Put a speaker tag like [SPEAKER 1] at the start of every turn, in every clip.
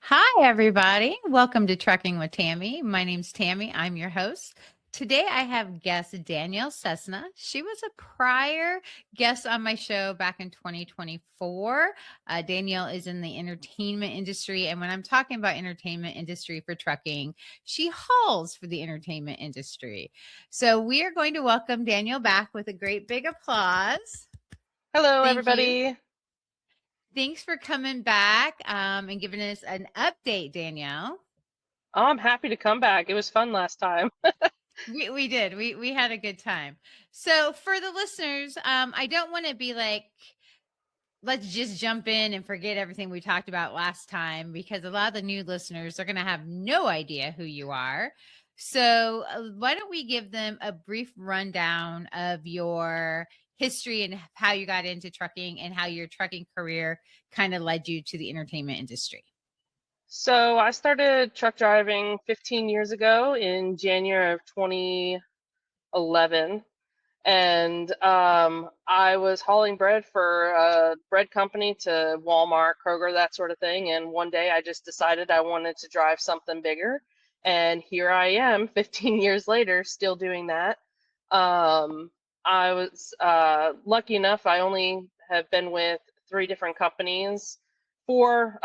[SPEAKER 1] Hi, everybody. Welcome to Trucking with Tammy. My name's Tammy. I'm your host. Today, I have guest Danielle Cessna. She was a prior guest on my show back in 2024. Danielle is in the entertainment industry. And when I'm talking about entertainment industry for trucking, she hauls for the entertainment industry. So we are going to welcome Danielle back with a great big applause.
[SPEAKER 2] Hello,
[SPEAKER 1] Thank you.
[SPEAKER 2] everybody.
[SPEAKER 1] Thanks for coming back and giving us an update, Danielle.
[SPEAKER 2] Oh, I'm happy to come back. It was fun last time.
[SPEAKER 1] We did. We had a good time. So for the listeners, I don't want to be like, let's just jump in and forget everything we talked about last time because a lot of the new listeners are going to have no idea who you are. So why don't we give them a brief rundown of your history and how you got into trucking and how your trucking career kind of led you to the entertainment industry?
[SPEAKER 2] So, I started truck driving 15 years ago in January of 2011. And I was hauling bread for a bread company to Walmart, Kroger, that sort of thing. And one day I just decided I wanted to drive something bigger. And here I am, 15 years later, still doing that. Um, I was lucky enough, I only have been with three different companies. Four,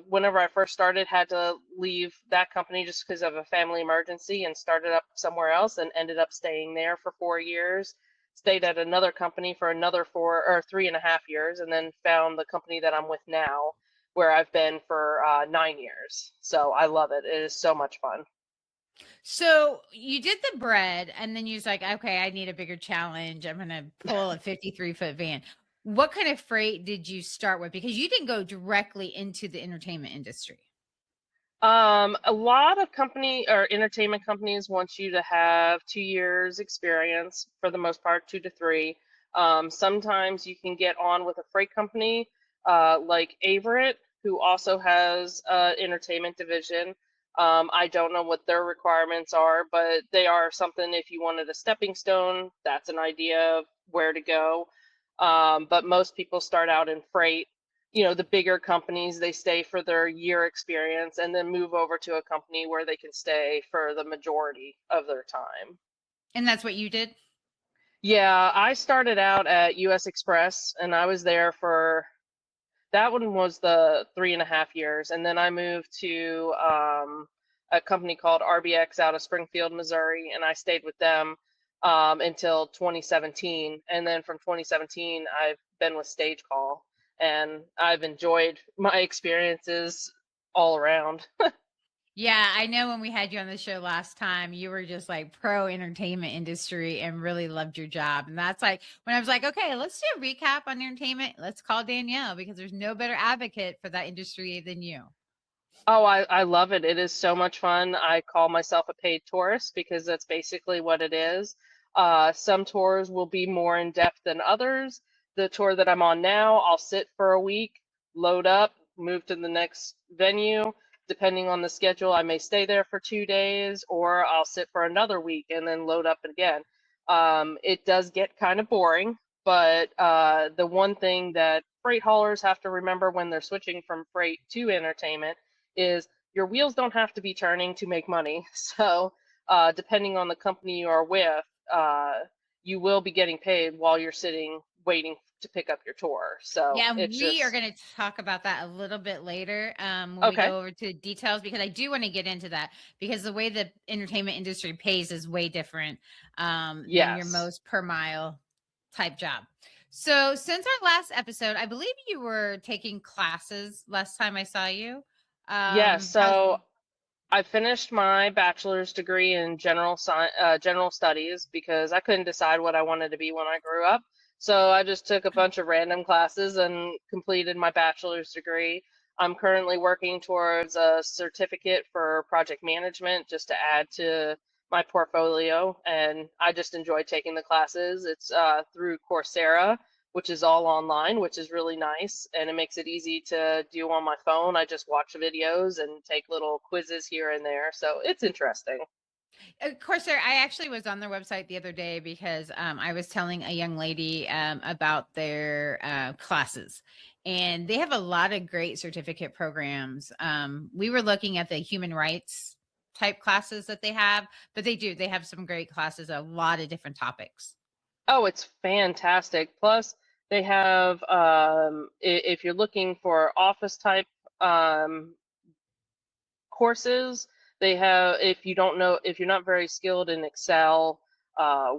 [SPEAKER 2] whenever I first started, had to leave that company just because of a family emergency and started up somewhere else and ended up staying there for 4 years. Stayed at another company for another 3.5 years, and then found the company that I'm with now, where I've been for 9 years. So I love it. It is so much fun.
[SPEAKER 1] So you did the bread, and then you was like, okay, I need a bigger challenge. I'm going to pull a 53-foot van. What kind of freight did you start with? Because you didn't go directly into the entertainment industry.
[SPEAKER 2] A lot of company or entertainment companies want you to have 2 years experience for the most part, 2 to 3. Sometimes you can get on with a freight company like Averett, who also has an entertainment division. I don't know what their requirements are, but they are something if you wanted a stepping stone, that's an idea of where to go. But most people start out in freight. The bigger companies, they stay for their year experience and then move over to a company where they can stay for the majority of their time.
[SPEAKER 1] And that's what you did?
[SPEAKER 2] Yeah, I started out at US Express and I was there for that one was the 3.5 years. And then I moved to a company called RBX out of Springfield, Missouri, and I stayed with them until 2017. And then from 2017, I've been with Stage Call, and I've enjoyed my experiences all around.
[SPEAKER 1] Yeah, I know when we had you on the show last time, you were just like pro entertainment industry and really loved your job. And that's like when I was like, okay, let's do a recap on entertainment. Let's call Danielle because there's no better advocate for that industry than you.
[SPEAKER 2] Oh, I love it. It is so much fun. I call myself a paid tourist because that's basically what it is. Some tours will be more in depth than others. The tour that I'm on now, I'll sit for a week, load up, move to the next venue. Depending on the schedule, I may stay there for 2 days or I'll sit for another week and then load up again. It does get kind of boring, but the one thing that freight haulers have to remember when they're switching from freight to entertainment is your wheels don't have to be turning to make money. So, depending on the company you are with, you will be getting paid while you're sitting waiting to pick up your tour. So
[SPEAKER 1] Yeah,
[SPEAKER 2] it's
[SPEAKER 1] we are
[SPEAKER 2] just
[SPEAKER 1] going to talk about that a little bit later when we
[SPEAKER 2] okay.
[SPEAKER 1] go over to details because I do want to get into that because the way the entertainment industry pays is way different than your
[SPEAKER 2] Yes.
[SPEAKER 1] most per mile type job. So, since our last episode, I believe you were taking classes last time I saw you.
[SPEAKER 2] Yes.
[SPEAKER 1] How's
[SPEAKER 2] So I finished my bachelor's degree in general studies because I couldn't decide what I wanted to be when I grew up. So I just took a bunch of random classes and completed my bachelor's degree. I'm currently working towards a certificate for project management just to add to my portfolio, and I just enjoy taking the classes. It's through Coursera, which is all online, which is really nice, and it makes it easy to do on my phone. I just watch videos and take little quizzes here and there, so it's interesting.
[SPEAKER 1] Of course, there. I actually was on their website the other day because I was telling a young lady about their classes, and they have a lot of great certificate programs. We were looking at the human rights type classes that they have, but they have some great classes, a lot of different topics.
[SPEAKER 2] Oh, it's fantastic. Plus, they have if you're looking for office type um, courses, they have, if you don't know, if you're not very skilled in Excel,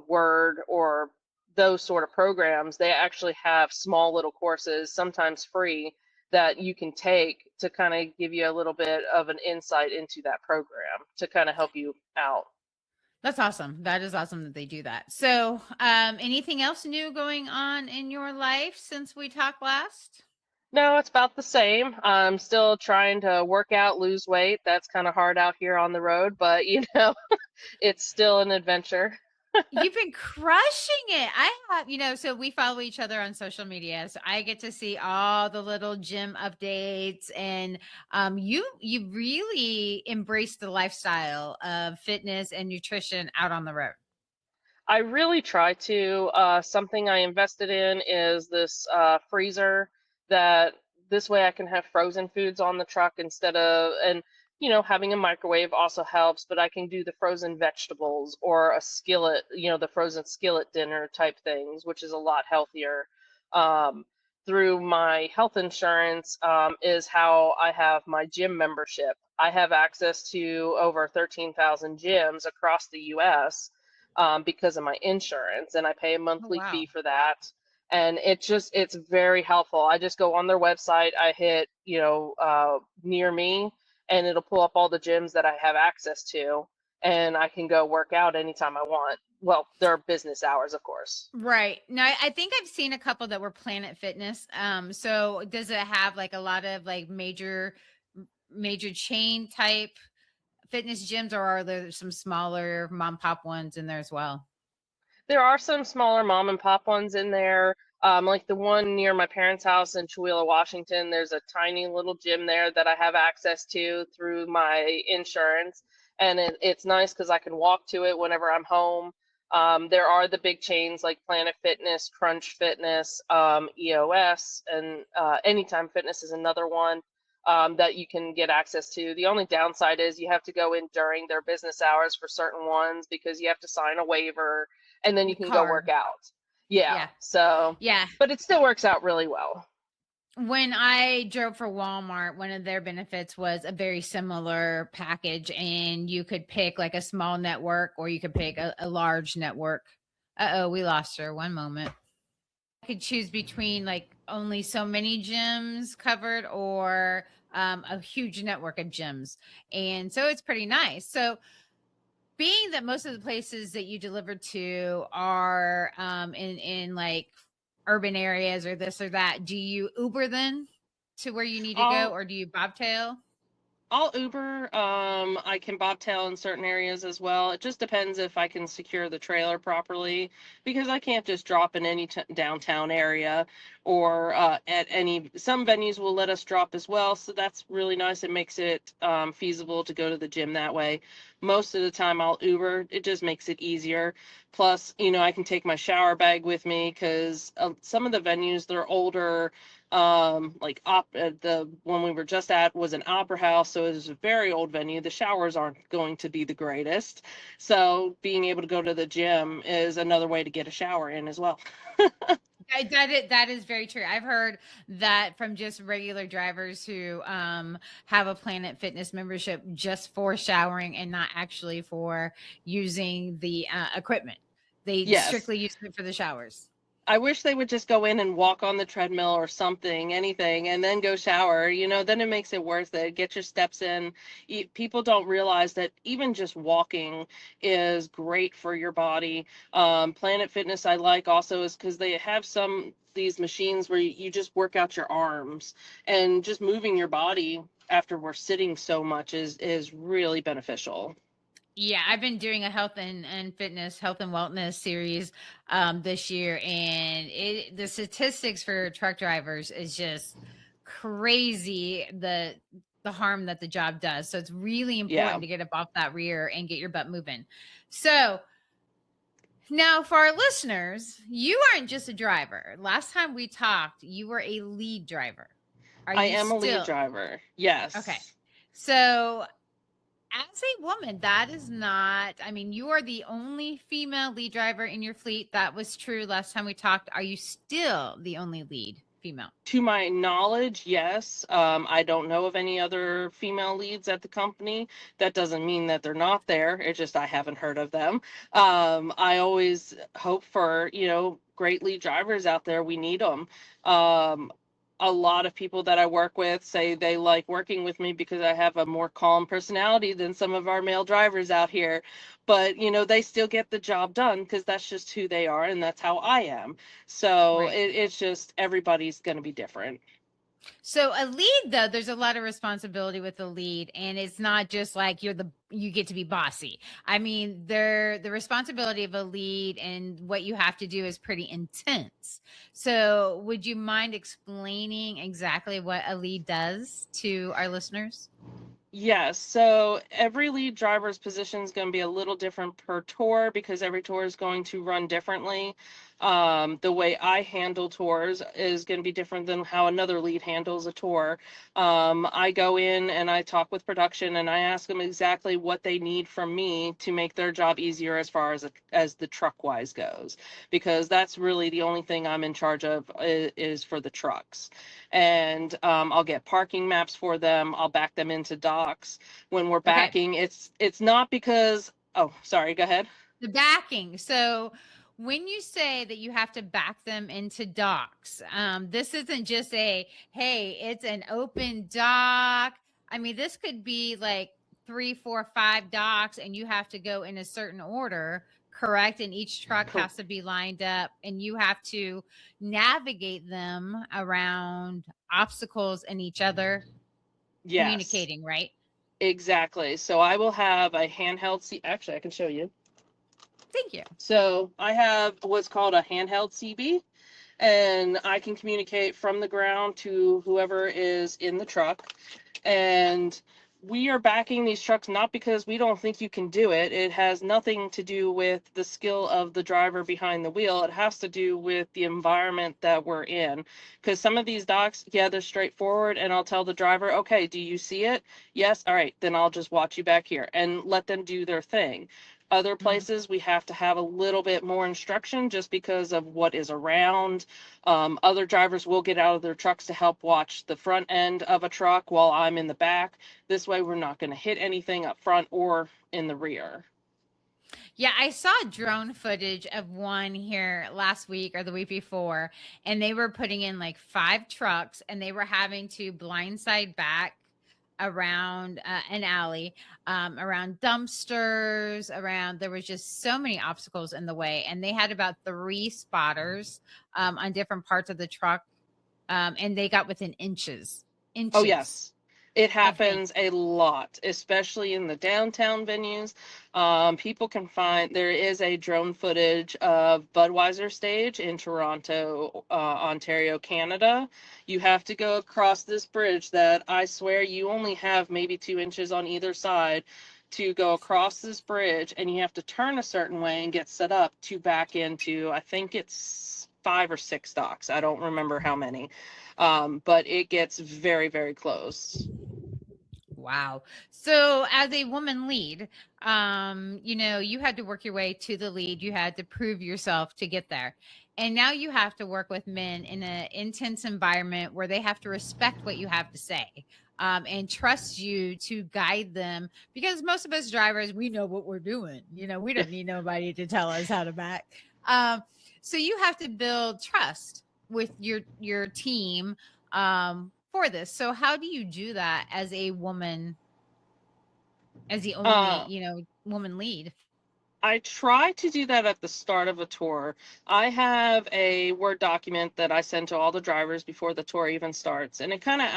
[SPEAKER 2] Word, or those sort of programs, they actually have small little courses, sometimes free, that you can take to kind of give you a little bit of an insight into that program to kind of help you out.
[SPEAKER 1] That's awesome. That is awesome that they do that. So, anything else new going on in your life since we talked last?
[SPEAKER 2] No, it's about the same. I'm still trying to work out, lose weight. That's kind of hard out here on the road, but it's still an adventure.
[SPEAKER 1] You've been crushing it. I have, so we follow each other on social media. So I get to see all the little gym updates, and you really embrace the lifestyle of fitness and nutrition out on the road.
[SPEAKER 2] I really try to. Something I invested in is this freezer that this way I can have frozen foods on the truck instead of, and having a microwave also helps, but I can do the frozen vegetables or a skillet, the frozen skillet dinner type things, which is a lot healthier. Um, Through my health insurance, is how I have my gym membership. I have access to over 13,000 gyms across the US because of my insurance, and I pay a
[SPEAKER 1] Oh,
[SPEAKER 2] monthly fee
[SPEAKER 1] wow.
[SPEAKER 2] for that. And it's very helpful. I just go on their website, I hit, near me, and it'll pull up all the gyms that I have access to, and I can go work out anytime I want. Well, there are business hours, of course.
[SPEAKER 1] Right. Now, I think I've seen a couple that were Planet Fitness. So does it have like a lot of like major chain type fitness gyms, or are there some smaller mom pop ones in there as well?
[SPEAKER 2] There are some smaller mom and pop ones in there. Like the one near my parents' house in Chewelah, Washington, there's a tiny little gym there that I have access to through my insurance. And it's nice because I can walk to it whenever I'm home. There are the big chains like Planet Fitness, Crunch Fitness, EOS, and Anytime Fitness is another one that you can get access to. The only downside is you have to go in during their business hours for certain ones because you have to sign a waiver and then you
[SPEAKER 1] The
[SPEAKER 2] can go
[SPEAKER 1] card.
[SPEAKER 2] work out. Yeah.
[SPEAKER 1] Yeah.
[SPEAKER 2] So,
[SPEAKER 1] Yeah.
[SPEAKER 2] but it still works out really well.
[SPEAKER 1] When I drove for Walmart, one of their benefits was a very similar package, and you could pick like a small network or you could pick a large network. Uh oh, we lost her. One moment. I could choose between like only so many gyms covered or a huge network of gyms. And so it's pretty nice. So, being that most of the places that you deliver to are in like urban areas or this or that, do you Uber then to where you need to go,
[SPEAKER 2] I'll
[SPEAKER 1] or do you bobtail?
[SPEAKER 2] I'll Uber. I can bobtail in certain areas as well. It just depends if I can secure the trailer properly, because I can't just drop in any downtown area, or at any. Some venues will let us drop as well, so that's really nice. It makes it feasible to go to the gym that way. Most of the time, I'll Uber. It just makes it easier. Plus, I can take my shower bag with me because some of the venues, they're older, like the one we were just at was an opera house, so it was a very old venue. The showers aren't going to be the greatest, so being able to go to the gym is another way to get a shower in as well.
[SPEAKER 1] That is very true. I've heard that from just regular drivers who have a Planet Fitness membership just for showering and not actually for using the equipment. They
[SPEAKER 2] Yes,
[SPEAKER 1] strictly use it for the showers.
[SPEAKER 2] I wish they would just go in and walk on the treadmill or something, anything, and then go shower. Then it makes it worth it. Get your steps in. People don't realize that even just walking is great for your body. Planet Fitness I like also is because they have these machines where you just work out your arms, and just moving your body after we're sitting so much is really beneficial.
[SPEAKER 1] Yeah, I've been doing a health and wellness series this year, and the statistics for truck drivers is just crazy, the harm that the job does. So it's really
[SPEAKER 2] Yeah.
[SPEAKER 1] important to get up off that rear and get your butt moving. So Now, for our listeners, you aren't just a driver. Last time we talked, you were a lead driver. Are
[SPEAKER 2] I
[SPEAKER 1] you
[SPEAKER 2] am a lead
[SPEAKER 1] still?
[SPEAKER 2] driver.
[SPEAKER 1] Okay.
[SPEAKER 2] Yes.
[SPEAKER 1] So, as a woman, that is not, I mean, you are the only female lead driver in your fleet. That was true last time we talked. Are you still the only lead female?
[SPEAKER 2] To my knowledge, yes. I don't know of any other female leads at the company. That doesn't mean that they're not there. It's just I haven't heard of them. I always hope for, great lead drivers out there. We need them. A lot of people that I work with say they like working with me because I have a more calm personality than some of our male drivers out here. But, they still get the job done because that's just who they are and that's how I am. So
[SPEAKER 1] Right.
[SPEAKER 2] it's just everybody's going to be different.
[SPEAKER 1] So a lead though, there's a lot of responsibility with the lead, and it's not just like you get to be bossy. I mean, the responsibility of a lead and what you have to do is pretty intense. So would you mind explaining exactly what a lead does to our listeners?
[SPEAKER 2] Yes, so every lead driver's position is going to be a little different per tour because every tour is going to run differently. The way I handle tours is going to be different than how another lead handles a tour. I go in and I talk with production and I ask them exactly what they need from me to make their job easier as far as the truck wise goes, because that's really the only thing I'm in charge of is for the trucks. And I'll get parking maps for them. I'll back them into docks. When we're
[SPEAKER 1] Okay.
[SPEAKER 2] backing, it's not because, oh, sorry, go ahead.
[SPEAKER 1] The backing. So when you say that you have to back them into docks, this isn't just a, hey, it's an open dock. I mean, this could be like three, four, five docks, and you have to go in a certain order, correct? And each truck
[SPEAKER 2] Co-
[SPEAKER 1] has to be lined up, and you have to navigate them around obstacles and each other
[SPEAKER 2] yes,
[SPEAKER 1] communicating, right?
[SPEAKER 2] exactly. So I will have a handheld actually, I can show you.
[SPEAKER 1] Thank you.
[SPEAKER 2] So I have what's called a handheld CB, and I can communicate from the ground to whoever is in the truck. And we are backing these trucks not because we don't think you can do it. It has nothing to do with the skill of the driver behind the wheel. It has to do with the environment that we're in. Because some of these docks, yeah, they're straightforward, and I'll tell the driver, okay, do you see it? Yes, all right, then I'll just watch you back here and let them do their thing. Other
[SPEAKER 1] Mhm.
[SPEAKER 2] places we have to have a little bit more instruction just because of what is around. Other drivers will get out of their trucks to help watch the front end of a truck while I'm in the back. This way, we're not going to hit anything up front or in the rear.
[SPEAKER 1] Yeah, I saw drone footage of one here last week or the week before, and they were putting in like five trucks and they were having to blindside back around an alley, around dumpsters, around, there was just so many obstacles in the way. And they had about three spotters on different parts of the truck, and they got within
[SPEAKER 2] Oh,
[SPEAKER 1] inches
[SPEAKER 2] yes. It
[SPEAKER 1] of things.
[SPEAKER 2] happens a lot, especially in the downtown venues. People can find there is a drone footage of Budweiser stage in Toronto, Ontario, Canada. You have to go across this bridge that I swear you only have maybe 2 inches on either side to go across this bridge, and you have to turn a certain way and get set up to back into, I think it's 5 or 6 docks. I don't remember how many, but it gets very, very close.
[SPEAKER 1] Wow. So as a woman lead, you had to work your way to the lead. You had to prove yourself to get there. And now you have to work with men in an intense environment where they have to respect what you have to say, and trust you to guide them, because most of us drivers, we know what we're doing. We don't need nobody to tell us how to back. Um, so you have to build trust with your team, for this. So how do you do that as a woman, as the only,
[SPEAKER 2] Uh,
[SPEAKER 1] woman lead?
[SPEAKER 2] I try to do that at the start of a tour. I have a Word document that I send to all the drivers before the tour even starts, and it kind of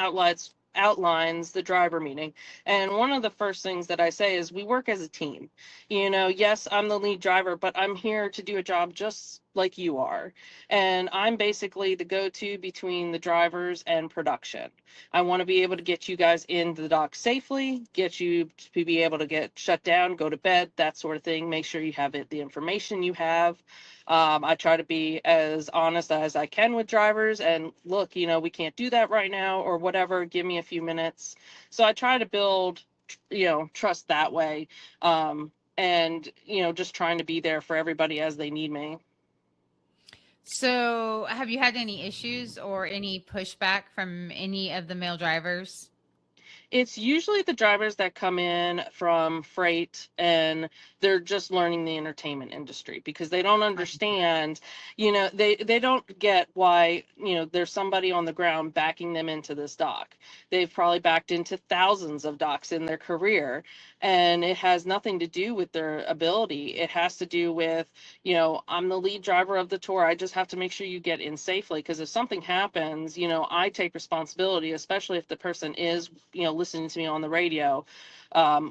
[SPEAKER 2] outlines the driver meeting. And one of the first things that I say is we work as a team. Yes, I'm the lead driver, but I'm here to do a job just like you are. And I'm basically the go-to between the drivers and production. I want to be able to get you guys into the dock safely, get you to be able to get shut down, go to bed, that sort of thing. Make sure you have the information you have. I try to be as honest as I can with drivers and look, we can't do that right now or whatever. Give me a few minutes. So I try to build, trust that way. And, just trying to be there for everybody as they need me.
[SPEAKER 1] So, have you had any issues or any pushback from any of the male drivers?
[SPEAKER 2] It's usually the drivers that come in from freight and they're just learning the entertainment industry because they don't
[SPEAKER 1] I can see that.
[SPEAKER 2] understand, they don't get why, there's somebody on the ground backing them into this dock. They've probably backed into thousands of docks in their career, and it has nothing to do with their ability. It has to do with, I'm the lead driver of the tour. I just have to make sure you get in safely because if something happens, I take responsibility, especially if the person is, listening to me on the radio.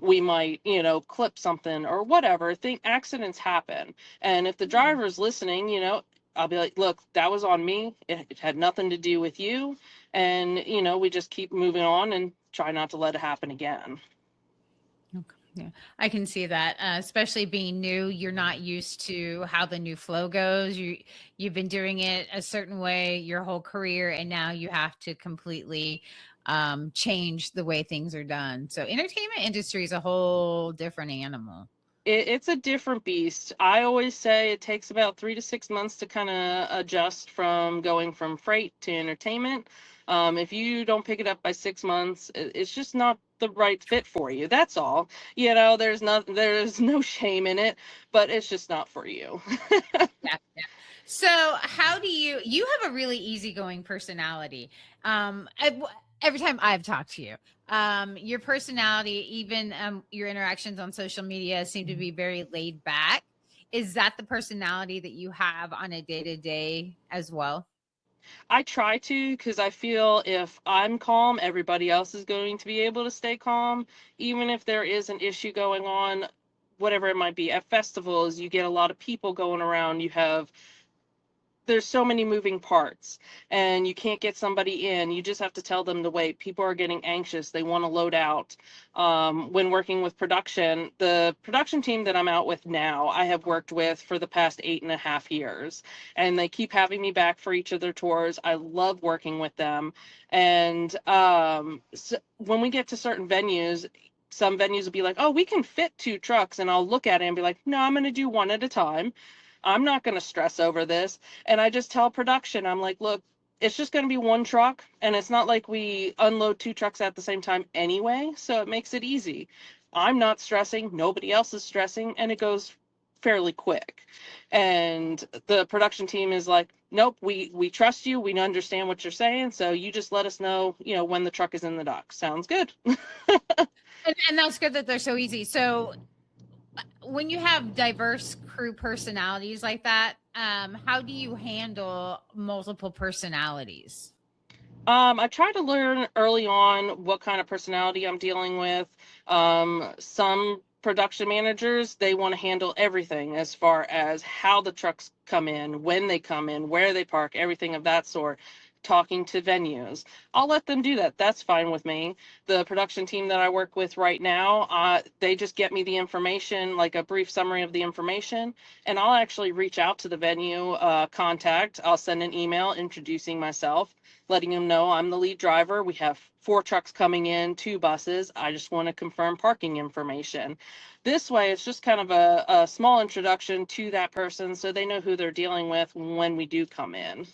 [SPEAKER 2] We might, clip something or whatever. Think accidents happen. And if the
[SPEAKER 1] Mhm.
[SPEAKER 2] driver's listening, I'll be like, look, that was on me. It had nothing to do with you. And, we just keep moving on and try not to let it happen again.
[SPEAKER 1] Okay. Yeah, I can see that. Especially being new, you're not used to how the new flow goes. You've been doing it a certain way your whole career, and now you have to completely change the way things are done. So, entertainment industry is a whole different animal.
[SPEAKER 2] It's a different beast. I always say it takes about 3 to 6 months to kind of adjust from going from freight to entertainment. If you don't pick it up by 6 months, it's just not the right fit for you. That's all. There's no shame in it, but it's just not for you.
[SPEAKER 1] Yeah, yeah. So, how do you have a really easygoing personality? Every time I've talked to you, your personality, even your interactions on social media, seem to be very laid back. Is that the personality that you have on a day to day as well?
[SPEAKER 2] I try to because I feel if I'm calm, everybody else is going to be able to stay calm, even if there is an issue going on, whatever it might be. At festivals, you get a lot of people going around. There's so many moving parts and you can't get somebody in. You just have to tell them to wait. People are getting anxious. They want to load out. When working with production, the production team that I'm out with now, I have worked with for the past 8.5 years, and they keep having me back for each of their tours. I love working with them. And so when we get to certain venues, some venues will be like, oh, we can fit 2 trucks. And I'll look at it and be like, no, I'm going to do one at a time. I'm not going to stress over this. And I just tell production, I'm like, look, it's just going to be 1 truck. And it's not like we unload 2 trucks at the same time anyway. So it makes it easy. I'm not stressing. Nobody else is stressing. And it goes fairly quick. And the production team is like, nope, we trust you. We understand what you're saying. So you just let us know, when the truck is in the dock. Sounds good.
[SPEAKER 1] And that's good that they're so easy. So, when you have diverse crew personalities like that, how do you handle multiple personalities?
[SPEAKER 2] I try to learn early on what kind of personality I'm dealing with. Some production managers, they want to handle everything as far as how the trucks come in, when they come in, where they park, everything of that sort. Talking to venues. I'll let them do that. That's fine with me. The production team that I work with right now, they just get me the information, like a brief summary of the information, and I'll actually reach out to the venue contact. I'll send an email introducing myself, letting them know I'm the lead driver. We have 4 trucks coming in, 2 buses. I just want to confirm parking information. This way, it's just kind of a small introduction to that person so they know who they're dealing with when we do come in.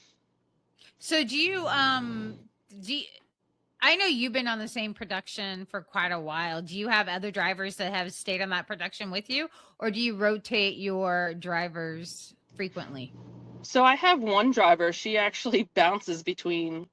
[SPEAKER 1] So do you, I know you've been on the same production for quite a while. Do you have other drivers that have stayed on that production with you, or do you rotate your drivers frequently?
[SPEAKER 2] So I have one driver. She actually bounces between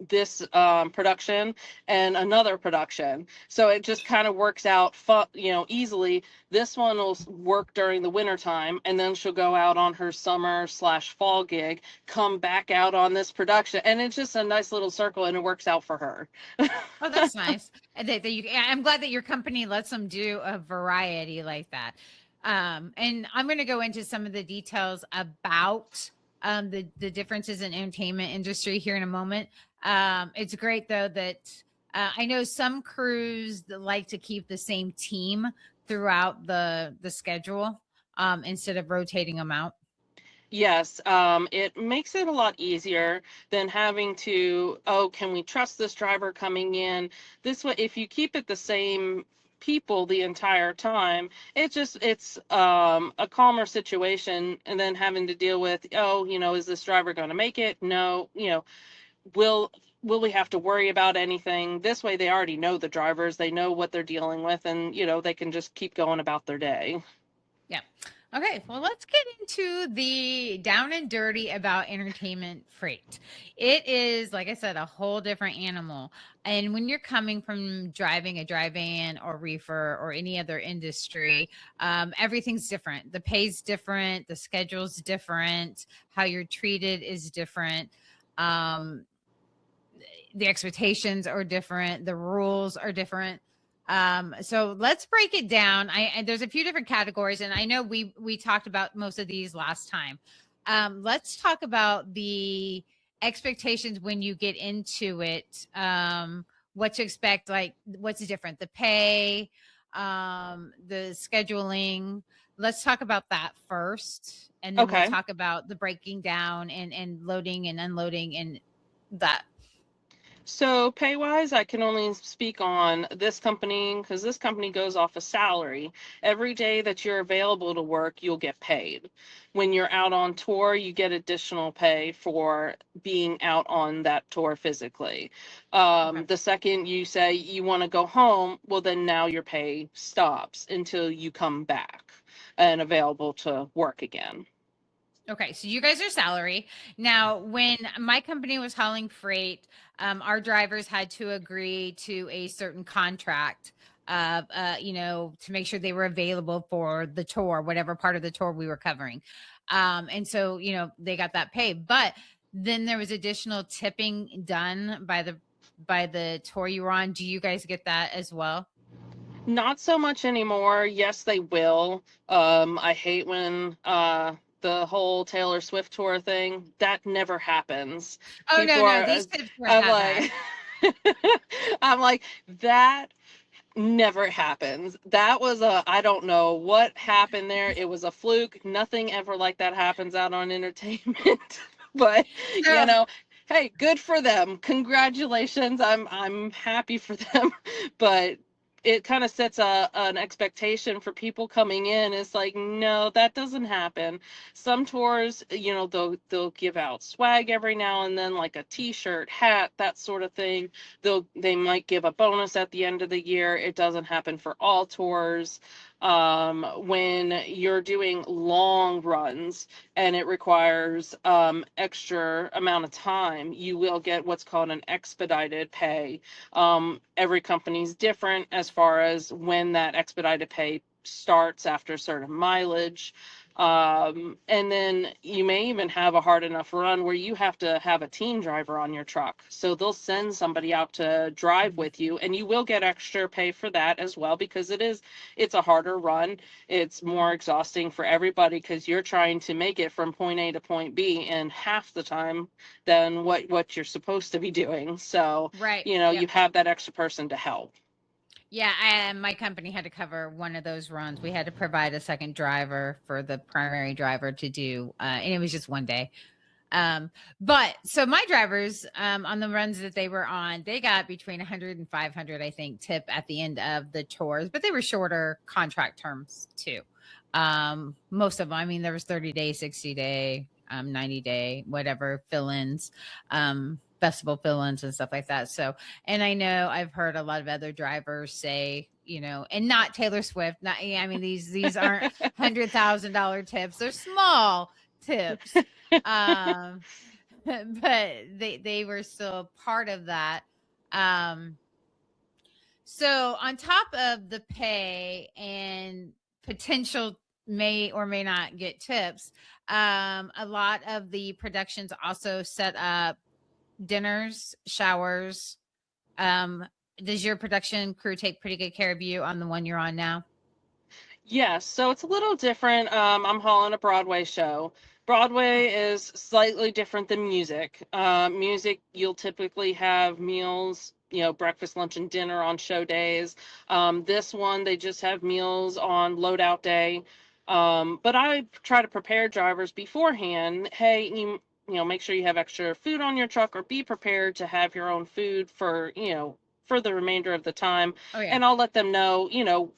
[SPEAKER 2] this production and another production. So it just kind of works out easily. This one will work during the winter time, and then she'll go out on her summer/fall gig, come back out on this production, and it's just a nice little circle, and it works out for her.
[SPEAKER 1] Oh, that's nice. And I'm glad that your company lets them do a variety like that. And I'm going to go into some of the details about the differences in entertainment industry here in a moment. It's great though that I know some crews that like to keep the same team throughout the schedule instead of rotating them out.
[SPEAKER 2] Yes, it makes it a lot easier than having to, oh, can we trust this driver coming in? This way, if you keep it the same people the entire time, it's a calmer situation, and then having to deal with, oh, is this driver going to make it? No, will will we have to worry about anything? This way, they already know the drivers, they know what they're dealing with, and they can just keep going about their day.
[SPEAKER 1] Yeah. Okay, well, let's get into the down and dirty about entertainment freight. It is, like I said, a whole different animal. And when you're coming from driving a dry van or reefer or any other industry, everything's different. The pay's different, the schedule's different, how you're treated is different. Um, the expectations are different, the rules are different. So let's break it down. And there's a few different categories, and I know we talked about most of these last time. Let's talk about the expectations when you get into it. What to expect, like what's different, the pay, the scheduling. Let's talk about that first, and then we'll
[SPEAKER 2] Okay.
[SPEAKER 1] talk about the breaking down and loading and unloading and that.
[SPEAKER 2] So pay wise, I can only speak on this company because this company goes off a salary. Every day that you're available to work, you'll get paid. When you're out on tour, you get additional pay for being out on that tour physically.
[SPEAKER 1] Okay.
[SPEAKER 2] The second you say you want to go home, well, then now your pay stops until you come back and available to work again.
[SPEAKER 1] Okay, so you guys are salary. Now, when my company was hauling freight, our drivers had to agree to a certain contract of, to make sure they were available for the tour, whatever part of the tour we were covering. And so, they got that pay. But then there was additional tipping done by the tour you were on. Do you guys get that as well?
[SPEAKER 2] Not so much anymore. Yes, they will. I hate when the whole Taylor Swift tour thing, that never happens.
[SPEAKER 1] Oh no,
[SPEAKER 2] People
[SPEAKER 1] no,
[SPEAKER 2] are,
[SPEAKER 1] these tips weren't
[SPEAKER 2] I'm
[SPEAKER 1] that bad.
[SPEAKER 2] like, I'm like, that never happens. That was I don't know what happened there. It was a fluke. Nothing ever like that happens out on entertainment. But, you
[SPEAKER 1] So
[SPEAKER 2] know, hey, good for them. Congratulations. I'm happy for them. But it kind of sets an expectation for people coming in. It's like, no, that doesn't happen. Some tours, they'll give out swag every now and then, like a t-shirt, hat, that sort of thing. They might give a bonus at the end of the year. It doesn't happen for all tours. When you're doing long runs and it requires extra amount of time, you will get what's called an expedited pay. Every company's different as far as when that expedited pay starts after a certain mileage. And then you may even have a hard enough run where you have to have a team driver on your truck. So they'll send somebody out to drive with you, and you will get extra pay for that as well, because it's a harder run. It's more exhausting for everybody because you're trying to make it from point A to point B in half the time than what you're supposed to be doing. So,
[SPEAKER 1] right,
[SPEAKER 2] you
[SPEAKER 1] yep.
[SPEAKER 2] have that extra person to help.
[SPEAKER 1] Yeah, and my company had to cover one of those runs. We had to provide a second driver for the primary driver to do, and it was just one day. But so my drivers, on the runs that they were on, they got between 100 and 500, I think, tip at the end of the tours, but they were shorter contract terms too. Most of them, I mean, there was 30-day, 60-day, 90-day, whatever fill-ins, festival fill-ins and stuff like that. So, and I know I've heard a lot of other drivers say, and not Taylor Swift, not, I mean, these aren't $100,000 tips. They're small tips. Um, but they were still part of that. Um, so on top of the pay and potential may or may not get tips, a lot of the productions also set up dinners, showers. Um, does your production crew take pretty good care of you on the one you're on now?
[SPEAKER 2] Yes, so it's a little different. I'm hauling a Broadway show. Broadway is slightly different than music. Music, you'll typically have meals, breakfast, lunch, and dinner on show days. This one, they just have meals on loadout day. But I try to prepare drivers beforehand. Hey, make sure you have extra food on your truck, or be prepared to have your own food for the remainder of the time.
[SPEAKER 1] Oh yeah.
[SPEAKER 2] And I'll let them know,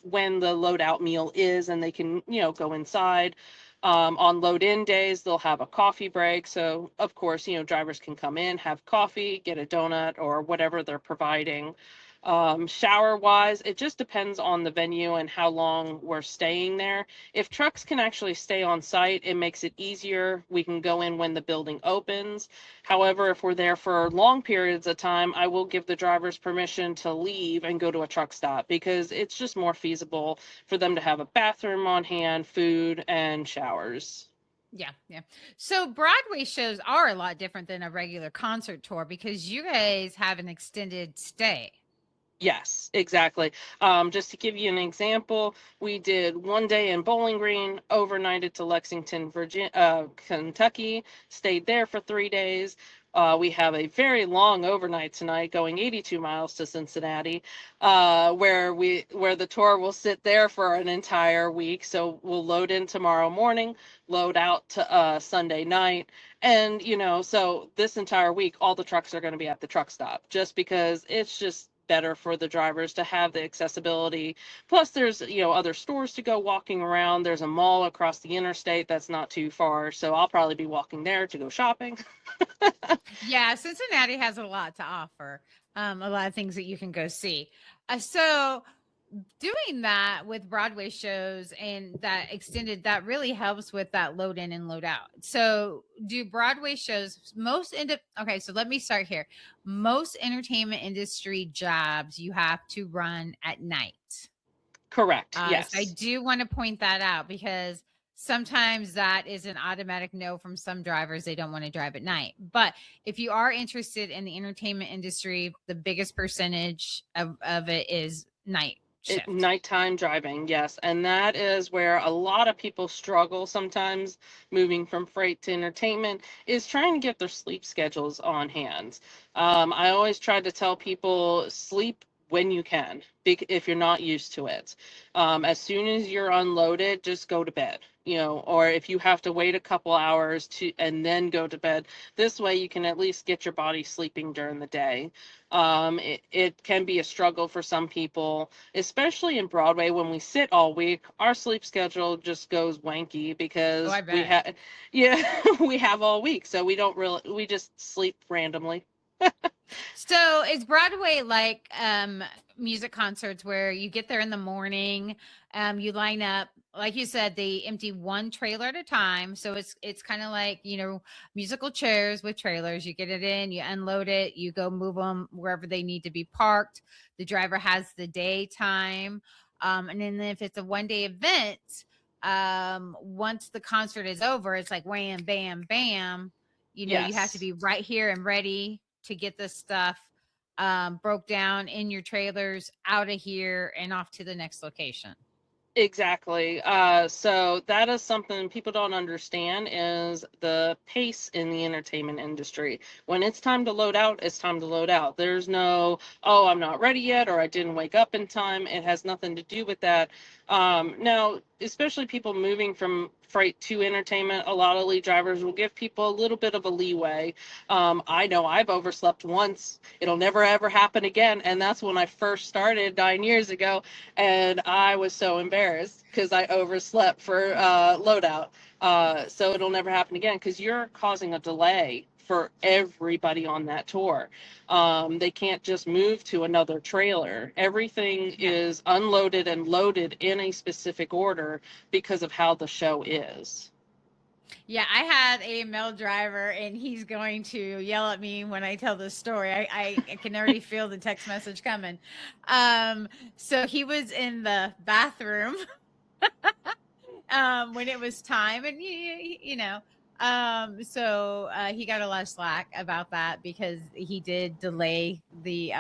[SPEAKER 2] when the loadout meal is, and they can, go inside. On load in days, they'll have a coffee break. So, of course, drivers can come in, have coffee, get a donut, or whatever they're providing. Shower wise, it just depends on the venue and how long we're staying there. If trucks can actually stay on site, it makes it easier. We can go in when the building opens. However, if we're there for long periods of time, I will give the drivers permission to leave and go to a truck stop, because it's just more feasible for them to have a bathroom on hand, food, and showers.
[SPEAKER 1] Yeah, yeah. So Broadway shows are a lot different than a regular concert tour because you guys have an extended stay.
[SPEAKER 2] Yes, exactly. Just to give you an example, we did one day in Bowling Green, overnighted to Lexington, Kentucky, stayed there for 3 days. We have a very long overnight tonight, going 82 miles to Cincinnati, where the tour will sit there for an entire week. So we'll load in tomorrow morning, load out to Sunday night, and so this entire week, all the trucks are going to be at the truck stop, just because it's just better for the drivers to have the accessibility. Plus, there's other stores to go walking around. There's a mall across the interstate that's not too far, so I'll probably be walking there to go shopping.
[SPEAKER 1] Yeah, Cincinnati has a lot to offer. A lot of things that you can go see. So doing that with Broadway shows and that extended, that really helps with that load in and load out. So do Broadway shows okay, so let me start here. Most entertainment industry jobs you have to run at night.
[SPEAKER 2] Correct.
[SPEAKER 1] So I
[SPEAKER 2] Yes.
[SPEAKER 1] do want to point that out because sometimes that is an automatic no from some drivers. They don't want to drive at night. But if you are interested in the entertainment industry, the biggest percentage of it is night shift.
[SPEAKER 2] Nighttime driving, yes. And that is where a lot of people struggle sometimes, moving from freight to entertainment, is trying to get their sleep schedules on hand. I always try to tell people, sleep when you can, if you're not used to it. As soon as you're unloaded, just go to bed. Or if you have to wait a couple hours and then go to bed, this way you can at least get your body sleeping during the day. It can be a struggle for some people, especially in Broadway. When we sit all week, our sleep schedule just goes wanky,
[SPEAKER 1] Oh,
[SPEAKER 2] because
[SPEAKER 1] I bet.
[SPEAKER 2] yeah, we have all week, so we just sleep randomly.
[SPEAKER 1] So is Broadway like music concerts where you get there in the morning, you line up, like you said, they empty one trailer at a time. So it's kind of like, musical chairs with trailers. You get it in, you unload it, you go move them wherever they need to be parked. The driver has the daytime. And then if it's a one day event, once the concert is over, it's like wham, bam, bam. You have to
[SPEAKER 2] Yes.
[SPEAKER 1] be right here and ready to get this stuff broke down in your trailers, out of here and off to the next location.
[SPEAKER 2] Exactly. So that is something people don't understand, is the pace in the entertainment industry. When it's time to load out, it's time to load out. There's no, oh, I'm not ready yet, or I didn't wake up in time. It has nothing to do with that. Now, especially people moving from freight to entertainment, a lot of lead drivers will give people a little bit of a leeway. I know I've overslept once. It'll never ever happen again. And that's when I first started 9 years ago, and I was so embarrassed because I overslept for loadout. So it'll never happen again, because you're causing a delay for everybody on that tour. They can't just move to another trailer. Everything
[SPEAKER 1] Yeah.
[SPEAKER 2] is unloaded and loaded in a specific order because of how the show is.
[SPEAKER 1] Yeah, I had a male driver and he's going to yell at me when I tell this story. I can already feel the text message coming. So he was in the bathroom when it was time, and he got a lot of slack about that because he did delay the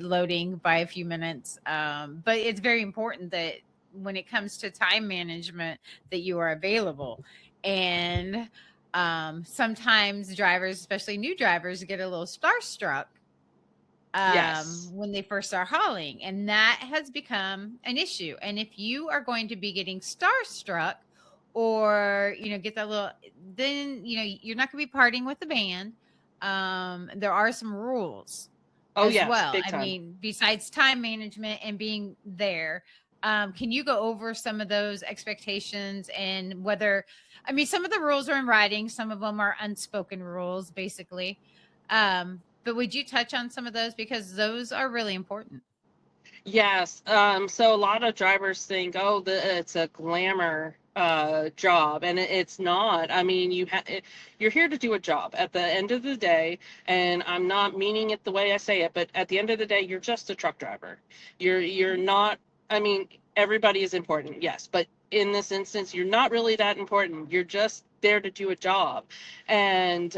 [SPEAKER 1] loading by a few minutes. But it's very important that when it comes to time management that you are available. And sometimes drivers, especially new drivers, get a little starstruck
[SPEAKER 2] Yes.
[SPEAKER 1] when they first start hauling, and that has become an issue. And if you are going to be getting starstruck, or get that little, then you're not going to be partying with the band. There are some rules
[SPEAKER 2] Oh,
[SPEAKER 1] as
[SPEAKER 2] yes,
[SPEAKER 1] well.
[SPEAKER 2] big
[SPEAKER 1] I
[SPEAKER 2] time.
[SPEAKER 1] mean, besides time management and being there, can you go over some of those expectations, and whether, I mean, some of the rules are in writing, some of them are unspoken rules, basically. But would you touch on some of those, because those are really important?
[SPEAKER 2] Yes. So a lot of drivers think, oh, it's a glamour job, and it's not. I mean, you're here to do a job at the end of the day, and I'm not meaning it the way I say it, but at the end of the day, you're just a truck driver. You're not. I mean, everybody is important, yes, but in this instance, you're not really that important. You're just there to do a job. And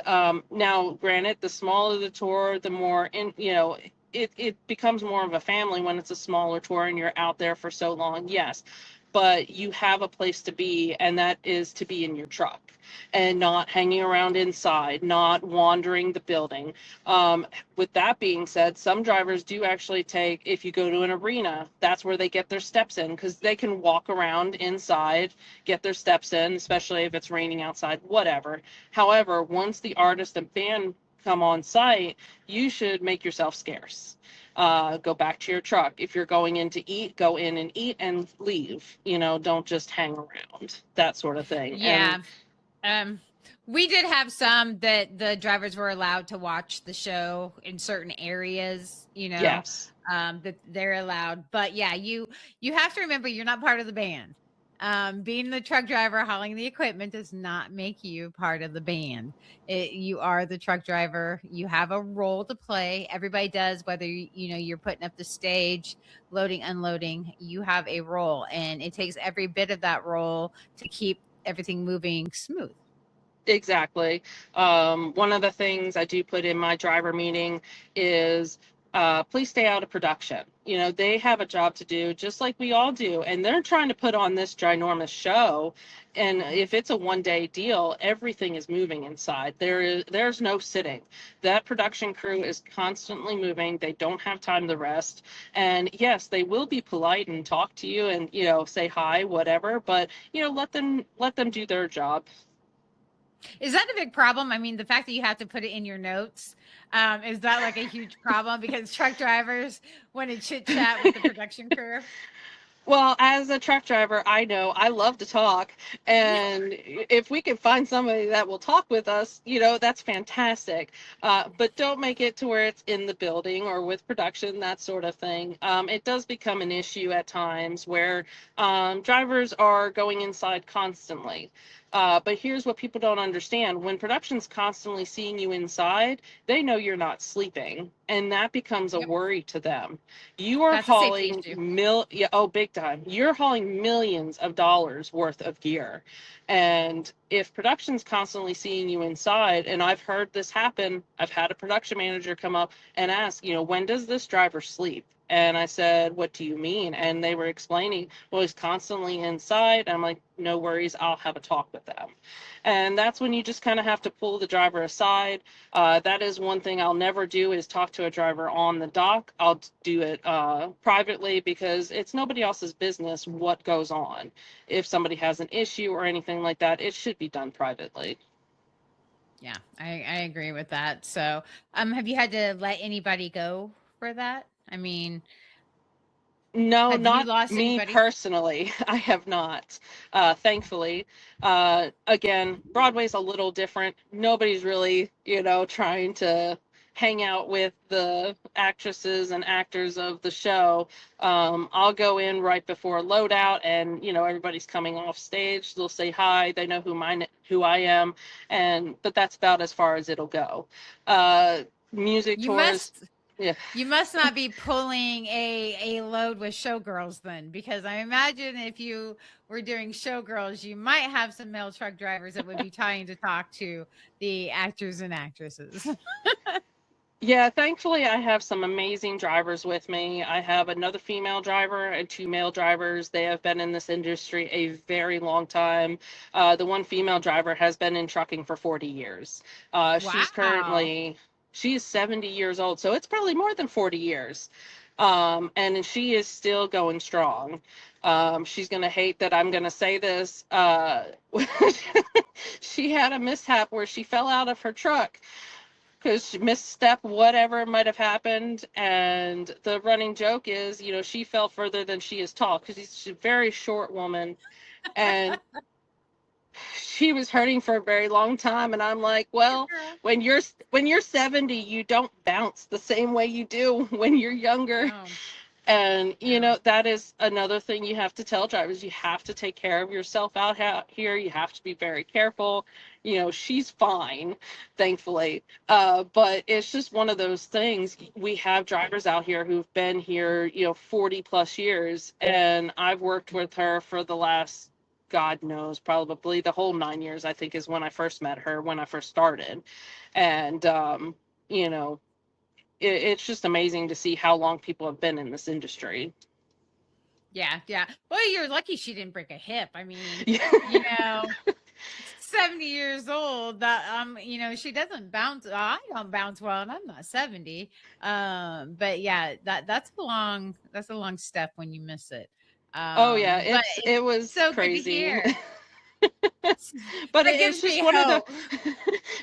[SPEAKER 2] now, granted, the smaller the tour, the more it becomes more of a family when it's a smaller tour and you're out there for so long, yes. But you have a place to be, and that is to be in your truck and not hanging around inside, not wandering the building. Um, with that being said, some drivers do actually take, if you go to an arena, that's where they get their steps in, because they can walk around inside, get their steps in, especially if it's raining outside, whatever. However, once the artist and band come on site, you should make yourself scarce. Go back to your truck. If you're going in to eat, go in and eat and leave. Don't just hang around, that sort of thing. And
[SPEAKER 1] Yeah. Um, we did have some that the drivers were allowed to watch the show in certain areas,
[SPEAKER 2] yes,
[SPEAKER 1] that they're allowed. But yeah, you have to remember, you're not part of the band. Being the truck driver hauling the equipment does not make you part of the band. You are the truck driver. You have a role to play. Everybody does, whether you're putting up the stage, loading, unloading. You have a role, and it takes every bit of that role to keep everything moving smooth.
[SPEAKER 2] exactly. One of the things I do put in my driver meeting is please stay out of production. They have a job to do just like we all do, and they're trying to put on this ginormous show. And if it's a 1 day deal, everything is moving inside. There's no sitting. That production crew is constantly moving. They don't have time to rest. And yes, they will be polite and talk to you and say hi, whatever, but let them do their job.
[SPEAKER 1] Is that a big problem? I mean, the fact that you have to put it in your notes, is that like a huge problem, because truck drivers want to chit chat with the production crew?
[SPEAKER 2] Well, as a truck driver, I know I love to talk. And if we can find somebody that will talk with us, that's fantastic. But don't make it to where it's in the building or with production, that sort of thing. It does become an issue at times where drivers are going inside constantly. But here's what people don't understand. When production's constantly seeing you inside, they know you're not sleeping, and that becomes a
[SPEAKER 1] Yep,
[SPEAKER 2] worry to them. You are
[SPEAKER 1] that's a safety
[SPEAKER 2] hauling
[SPEAKER 1] issue.
[SPEAKER 2] yeah, oh, big time. You're hauling millions of dollars worth of gear. And if production's constantly seeing you inside, and I've heard this happen, I've had a production manager come up and ask, when does this driver sleep? And I said, what do you mean? And they were explaining, well, he's constantly inside. I'm like, no worries, I'll have a talk with them. And that's when you just kind of have to pull the driver aside. That is one thing I'll never do, is talk to a driver on the dock. I'll do it privately, because it's nobody else's business what goes on. If somebody has an issue or anything like that, it should be done privately.
[SPEAKER 1] Yeah, I agree with that. So, have you had to let anybody go for that? I mean,
[SPEAKER 2] No,
[SPEAKER 1] have you
[SPEAKER 2] not
[SPEAKER 1] lost
[SPEAKER 2] me
[SPEAKER 1] anybody?
[SPEAKER 2] personally. I have not, thankfully. Again, Broadway's a little different. Nobody's really, trying to hang out with the actresses and actors of the show. I'll go in right before loadout, and everybody's coming off stage. They'll say hi. They know who I am, but that's about as far as it'll go. Music
[SPEAKER 1] You
[SPEAKER 2] tours,
[SPEAKER 1] must
[SPEAKER 2] yeah.
[SPEAKER 1] You must not be pulling a load with showgirls then, because I imagine if you were doing showgirls, you might have some male truck drivers that would be trying to talk to the actors and actresses.
[SPEAKER 2] Yeah, thankfully I have some amazing drivers with me. I have another female driver and two male drivers. They have been in this industry a very long time. The one female driver has been in trucking for 40 years. She's
[SPEAKER 1] Wow.
[SPEAKER 2] currently, she's 70 years old, so it's probably more than 40 years. And she is still going strong. She's going to hate that I'm going to say this. She had a mishap where she fell out of her truck because she misstep whatever might have happened, and the running joke is, she fell further than she is tall because she's a very short woman, and she was hurting for a very long time, and I'm like,
[SPEAKER 1] Poor
[SPEAKER 2] well,
[SPEAKER 1] girl.
[SPEAKER 2] when you're 70, you don't bounce the same way you do when you're younger.
[SPEAKER 1] No,
[SPEAKER 2] And,
[SPEAKER 1] no.
[SPEAKER 2] that is another thing you have to tell drivers. You have to take care of yourself out here. You have to be very careful. She's fine, thankfully. But it's just one of those things. We have drivers out here who've been here, 40 plus years. And I've worked with her for the last, God knows, probably the whole 9 years, I think, is when I first met her, when I first started. And, you know, it's just amazing to see how long people have been in this industry.
[SPEAKER 1] Yeah, yeah. Well, you're lucky she didn't break a hip. I mean,
[SPEAKER 2] Yeah.
[SPEAKER 1] you know, 70 years old, that she doesn't bounce. I don't bounce well, and I'm not 70. But yeah, that's a long step when you miss it.
[SPEAKER 2] Oh yeah,
[SPEAKER 1] But it's
[SPEAKER 2] it was
[SPEAKER 1] so good to
[SPEAKER 2] crazy.
[SPEAKER 1] hear.
[SPEAKER 2] But
[SPEAKER 1] That
[SPEAKER 2] it's
[SPEAKER 1] gives
[SPEAKER 2] just
[SPEAKER 1] me
[SPEAKER 2] one of the
[SPEAKER 1] hope.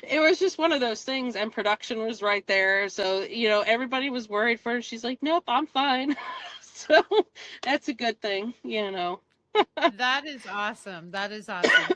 [SPEAKER 2] it was just one of those things, and production was right there, so everybody was worried for her. She's like, nope, I'm fine. So that's a good thing.
[SPEAKER 1] That is awesome. That is awesome.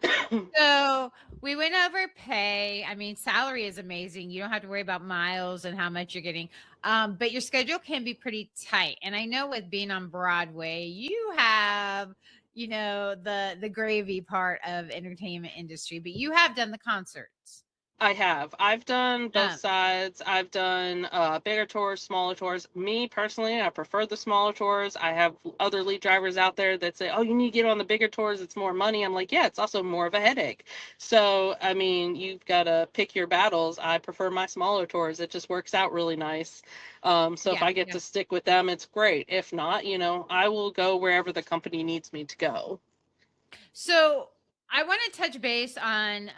[SPEAKER 1] So we went over pay. I mean, salary is amazing. You don't have to worry about miles and how much you're getting. But your schedule can be pretty tight. And I know with being on Broadway, you have, the gravy part of entertainment industry, but you have done the concerts.
[SPEAKER 2] I have. I've done both
[SPEAKER 1] Um,
[SPEAKER 2] sides. I've done bigger tours, smaller tours. Me personally, I prefer the smaller tours. I have other lead drivers out there that say, "Oh, you need to get on the bigger tours. It's more money." I'm like, "Yeah, it's also more of a headache." So, I mean, you've got to pick your battles. I prefer my smaller tours. It just works out really nice. So if
[SPEAKER 1] yeah,
[SPEAKER 2] I get
[SPEAKER 1] yeah.
[SPEAKER 2] to stick with them, it's great. If not, I will go wherever the company needs me to go.
[SPEAKER 1] So I want to touch base on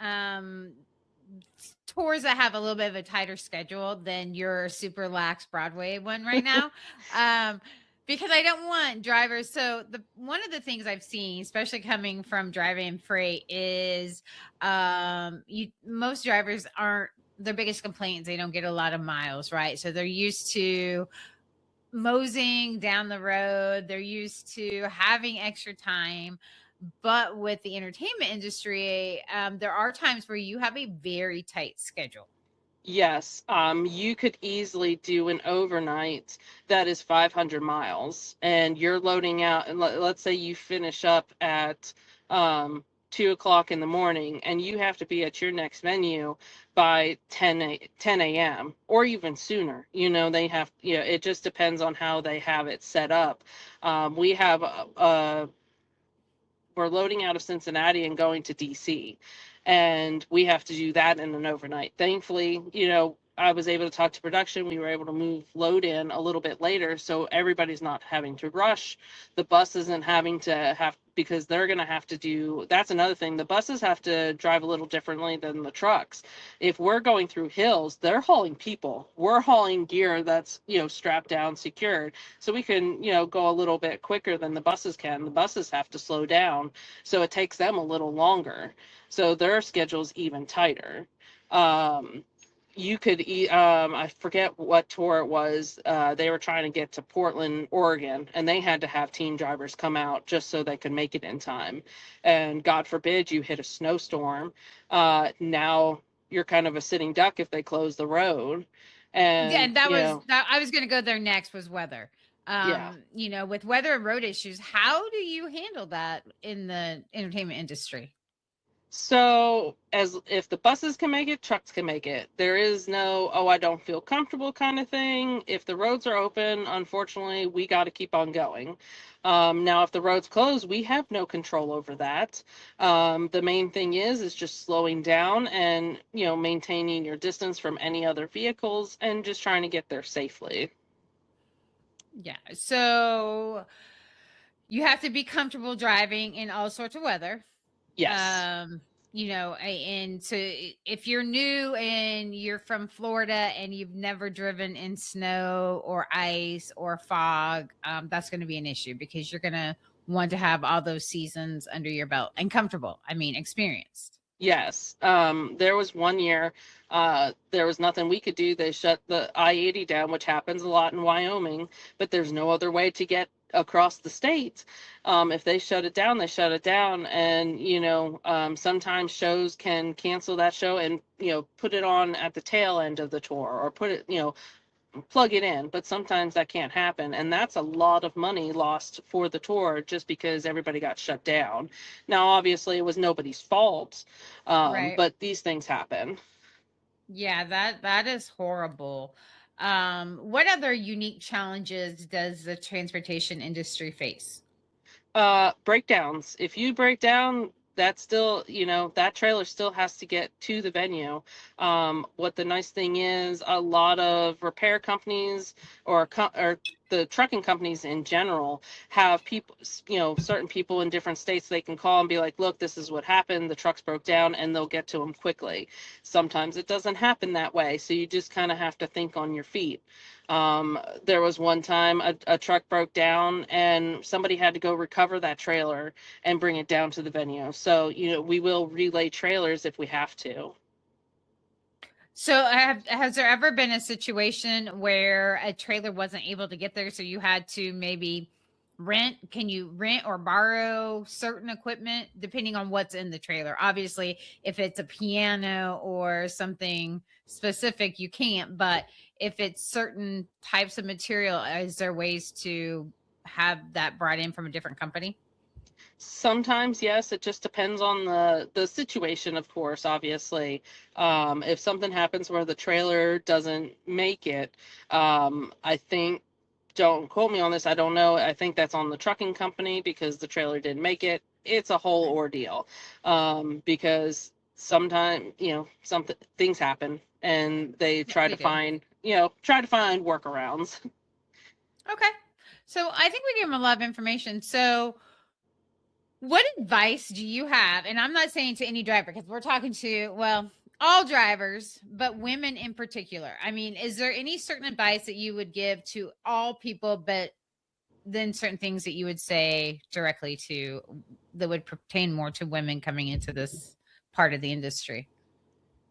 [SPEAKER 1] tours that have a little bit of a tighter schedule than your super lax Broadway one right now. Um, because I don't want drivers. So the one of the things I've seen, especially coming from driving freight, is you most drivers aren't their biggest complaints they don't get a lot of miles, right? So they're used to moseying down the road, they're used to having extra time. But with the entertainment industry, there are times where you have a very tight schedule.
[SPEAKER 2] Yes, you could easily do an overnight that is 500 miles, and you're loading out, and let's say you finish up at 2 o'clock in the morning, and you have to be at your next venue by 10 a.m. or even sooner. It just depends on how they have it set up. We have we're loading out of Cincinnati and going to DC. And we have to do that in an overnight. Thankfully, I was able to talk to production. We were able to move load in a little bit later. So everybody's not having to rush. The bus isn't having to have, because they're going to have to do, that's another thing. The buses have to drive a little differently than the trucks. If we're going through hills, they're hauling people. We're hauling gear that's, strapped down, secured. So we can, go a little bit quicker than the buses can. The buses have to slow down, so it takes them a little longer. So their schedule's even tighter. Um, you could, I forget what tour it was. They were trying to get to Portland, Oregon, and they had to have team drivers come out just so they could make it in time. And God forbid you hit a snowstorm. Now you're kind of a sitting duck if they close the road.
[SPEAKER 1] Yeah,
[SPEAKER 2] And,
[SPEAKER 1] and that I was going to go there next was weather.
[SPEAKER 2] yeah.
[SPEAKER 1] With weather and road issues, how do you handle that in the entertainment industry?
[SPEAKER 2] So, as if the buses can make it, trucks can make it. There is no, oh, I don't feel comfortable kind of thing. If the roads are open, unfortunately, we got to keep on going. Now, if the roads close, we have no control over that. The main thing is just slowing down and, maintaining your distance from any other vehicles and just trying to get there safely.
[SPEAKER 1] Yeah. So you have to be comfortable driving in all sorts of weather.
[SPEAKER 2] Yes.
[SPEAKER 1] Um, and so if you're new and you're from Florida and you've never driven in snow or ice or fog, that's going to be an issue because you're going to want to have all those seasons under your belt and comfortable. I mean, experienced.
[SPEAKER 2] Yes. There was one year, there was nothing we could do. They shut the I-80 down, which happens a lot in Wyoming, but there's no other way to get across the state. If they shut it down, they shut it down. And, sometimes shows can cancel that show and, put it on at the tail end of the tour or put it, plug it in, but sometimes that can't happen, and that's a lot of money lost for the tour just because everybody got shut down. Now obviously it was nobody's fault,
[SPEAKER 1] Right.
[SPEAKER 2] but these things happen.
[SPEAKER 1] Yeah, that is horrible. What other unique challenges does the transportation industry face?
[SPEAKER 2] Breakdowns. If you break down, that's still, that trailer still has to get to the venue. What the nice thing is, a lot of repair companies or the trucking companies in general have people, certain people in different states they can call and be like, look, this is what happened. The trucks broke down, and they'll get to them quickly. Sometimes it doesn't happen that way, so you just kind of have to think on your feet. There was one time a truck broke down and somebody had to go recover that trailer and bring it down to the venue. So, we will relay trailers if we have to.
[SPEAKER 1] So, has there ever been a situation where a trailer wasn't able to get there, so you had to maybe rent? Can you rent or borrow certain equipment depending on what's in the trailer? Obviously, if it's a piano or something specific, you can't. But if it's certain types of material, is there ways to have that brought in from a different company?
[SPEAKER 2] Sometimes, yes, it just depends on the situation, of course, obviously. If something happens where the trailer doesn't make it, I think, don't quote me on this, I don't know. I think that's on the trucking company because the trailer didn't make it. It's a whole
[SPEAKER 1] Okay.
[SPEAKER 2] ordeal. Because sometimes, something things happen and they
[SPEAKER 1] Yeah,
[SPEAKER 2] try to
[SPEAKER 1] they do.
[SPEAKER 2] find workarounds.
[SPEAKER 1] Okay. So I think we gave them a lot of information. So what advice do you have? And I'm not saying to any driver because we're talking to, well, all drivers, but women in particular. I mean, is there any certain advice that you would give to all people, but then certain things that you would say directly to that would pertain more to women coming into this part of the industry?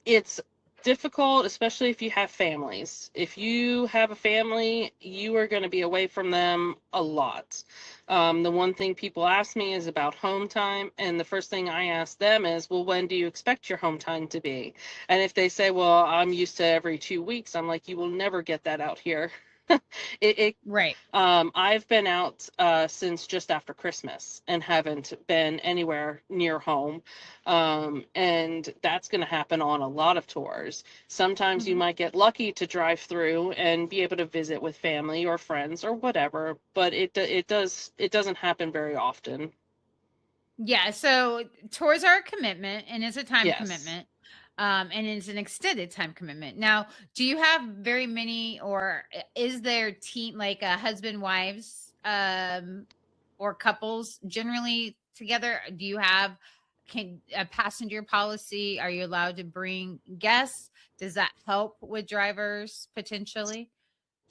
[SPEAKER 2] It's difficult, especially if you have families. If you have a family, you are going to be away from them a lot. The one thing people ask me is about home time, and the first thing I ask them is, well, when do you expect your home time to be? And if they say, well, I'm used to every 2 weeks, I'm like, you will never get that out here. it
[SPEAKER 1] Right.
[SPEAKER 2] I've been out since just after Christmas and haven't been anywhere near home. And that's going to happen on a lot of tours. Sometimes you
[SPEAKER 1] Mhm.
[SPEAKER 2] might get lucky to drive through and be able to visit with family or friends or whatever, but it doesn't happen very often.
[SPEAKER 1] Yeah, so tours are a commitment and it's a time
[SPEAKER 2] Yes.
[SPEAKER 1] commitment. And it's an extended time commitment. Now, do you have very many, or is there team like husband, wives, or couples generally together? Do you have can a passenger policy? Are you allowed to bring guests? Does that help with drivers potentially?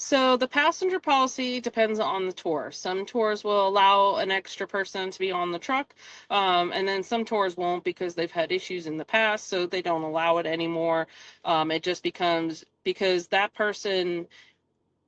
[SPEAKER 2] So the passenger policy depends on the tour. Some tours will allow an extra person to be on the truck, and then some tours won't because they've had issues in the past, so they don't allow it anymore. It just becomes because that person,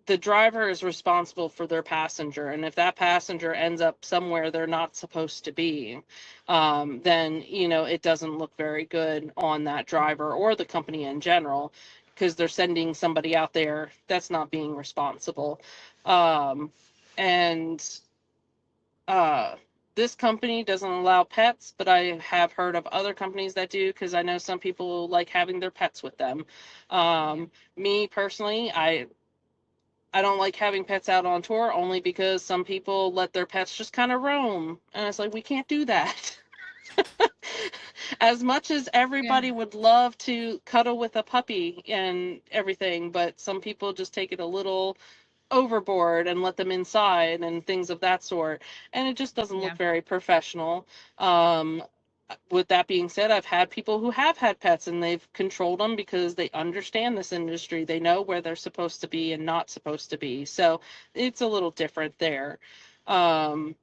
[SPEAKER 2] the driver is responsible for their passenger, and if that passenger ends up somewhere they're not supposed to be, then it doesn't look very good on that driver or the company in general because they're sending somebody out there that's not being responsible. And uh, this company doesn't allow pets, but I have heard of other companies that do, because I know some people like having their pets with them.
[SPEAKER 1] Yeah.
[SPEAKER 2] Me personally, I don't like having pets out on tour, only because some people let their pets just kind of roam. And it's like, we can't do that. As much as
[SPEAKER 1] Yeah.
[SPEAKER 2] everybody would love to cuddle with a puppy and everything, but some people just take it a little overboard and let them inside and things of that sort. And it just doesn't look
[SPEAKER 1] Yeah.
[SPEAKER 2] very professional. Um, with that being said, I've had people who have had pets and they've controlled them because they understand this industry. They know where they're supposed to be and not supposed to be. So it's a little different there. Um,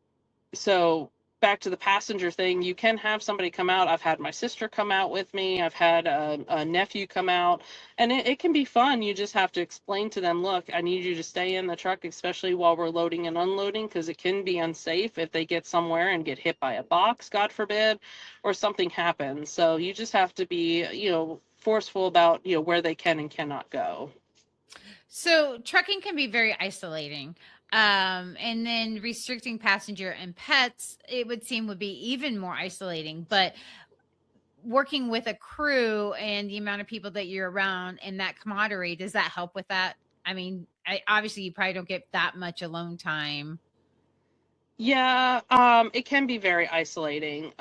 [SPEAKER 2] so back to the passenger thing, you can have somebody come out. I've had my sister come out with me. I've had a nephew come out, and it can be fun. You just have to explain to them, look, I need you to stay in the truck, especially while we're loading and unloading, because it can be unsafe if they get somewhere and get hit by a box, God forbid, or something happens. So you just have to be, forceful about, where they can and cannot go.
[SPEAKER 1] So trucking can be very isolating. And then restricting passenger and pets, it would seem would be even more isolating. But working with a crew and the amount of people that you're around and that camaraderie, does that help with that? I mean, obviously you probably don't get that much alone time.
[SPEAKER 2] Yeah, it can be very isolating.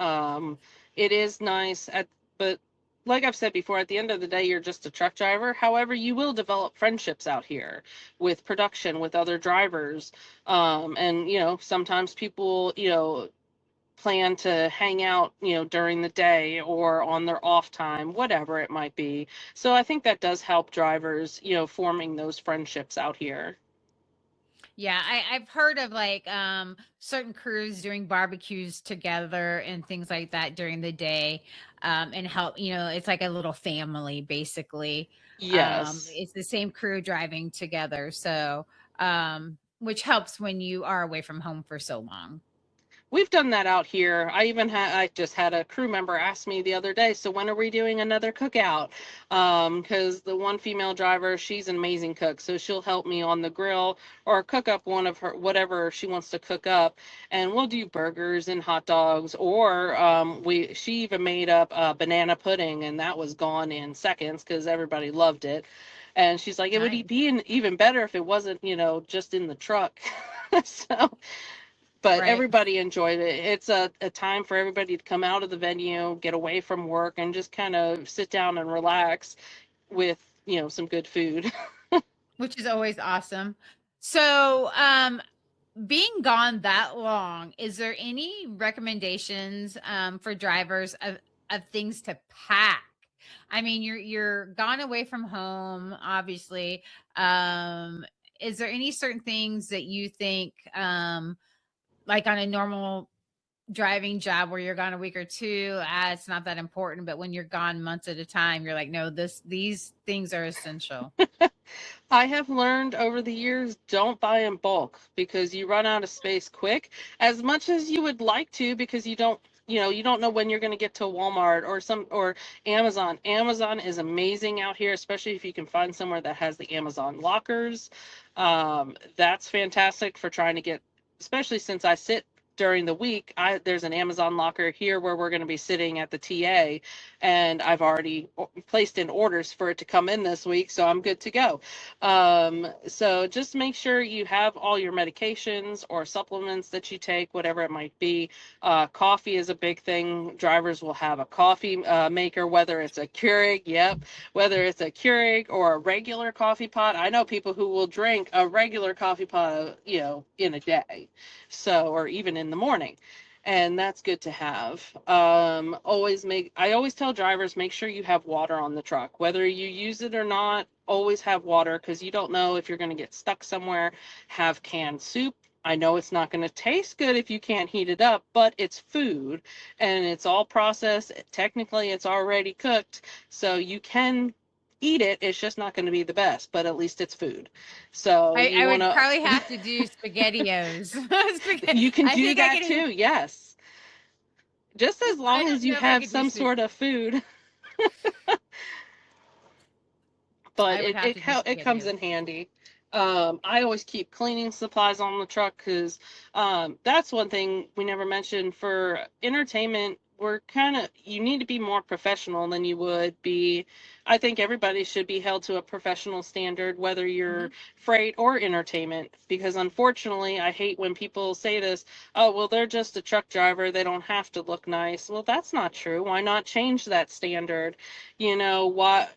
[SPEAKER 2] It is nice but like I've said before, at the end of the day, you're just a truck driver. However, you will develop friendships out here with production, with other drivers. And sometimes people, plan to hang out, during the day or on their off time, whatever it might be. So I think that does help drivers, forming those friendships out here.
[SPEAKER 1] Yeah, I've heard of like certain crews doing barbecues together and things like that during the day, and help, it's like a little family basically.
[SPEAKER 2] Yes.
[SPEAKER 1] It's the same crew driving together. So which helps when you are away from home for so long.
[SPEAKER 2] We've done that out here. I just had a crew member ask me the other day, so when are we doing another cookout? Because the one female driver, she's an amazing cook, so she'll help me on the grill or cook up one of her whatever she wants to cook up, and we'll do burgers and hot dogs, or she even made up banana pudding, and that was gone in seconds because everybody loved it. And she's like, it would
[SPEAKER 1] Nice.
[SPEAKER 2] be even better if it wasn't, just in the truck. So but
[SPEAKER 1] Right.
[SPEAKER 2] everybody enjoyed it. It's a time for everybody to come out of the venue, get away from work, and just kind of sit down and relax with, some good food.
[SPEAKER 1] Which is always awesome. So, being gone that long, is there any recommendations for drivers of things to pack? I mean, you're gone away from home, obviously. Is there any certain things that you think, like on a normal driving job where you're gone a week or two, it's not that important, but when you're gone months at a time, you're like, no, these things are essential.
[SPEAKER 2] I have learned over the years, don't buy in bulk because you run out of space quick, as much as you would like to, because you don't know when you're going to get to Walmart or Amazon. Amazon is amazing out here, especially if you can find somewhere that has the Amazon lockers. That's fantastic for trying to get, especially since I sit during the week. There's an Amazon locker here where we're going to be sitting at the TA, and I've already placed in orders for it to come in this week, so I'm good to go. So just make sure you have all your medications or supplements that you take, whatever it might be. Coffee is a big thing. Drivers will have a coffee maker, whether it's a Keurig, yep, whether it's a Keurig or a regular coffee pot. I know people who will drink a regular coffee pot, in a day, so, or even in the morning. And that's good to have. I always tell drivers, make sure you have water on the truck, whether you use it or not. Always have water, because you don't know if you're going to get stuck somewhere. Have canned soup. I know it's not going to taste good if you can't heat it up, but it's food and it's all processed. Technically, it's already cooked, so you can eat it. It's just not going to be the best, but at least it's food. So you
[SPEAKER 1] I
[SPEAKER 2] want
[SPEAKER 1] would
[SPEAKER 2] to,
[SPEAKER 1] probably have to do SpaghettiOs.
[SPEAKER 2] you can
[SPEAKER 1] I
[SPEAKER 2] do
[SPEAKER 1] think I
[SPEAKER 2] that
[SPEAKER 1] could.
[SPEAKER 2] too. Yes. Just as
[SPEAKER 1] I
[SPEAKER 2] long
[SPEAKER 1] don't
[SPEAKER 2] as you
[SPEAKER 1] know if I
[SPEAKER 2] have
[SPEAKER 1] could do
[SPEAKER 2] some
[SPEAKER 1] spag.
[SPEAKER 2] sort of food, but
[SPEAKER 1] I would have to do
[SPEAKER 2] it comes
[SPEAKER 1] SpaghettiOs.
[SPEAKER 2] in handy. I always keep cleaning supplies on the truck because that's one thing we never mentioned for entertainment. We're kind of, you need to be more professional than you would be. I think everybody should be held to a professional standard, whether you're
[SPEAKER 1] Hmm.
[SPEAKER 2] freight or entertainment, because unfortunately, I hate when people say this, oh, well, they're just a truck driver. They don't have to look nice. Well, that's not true. Why not change that standard? You know, what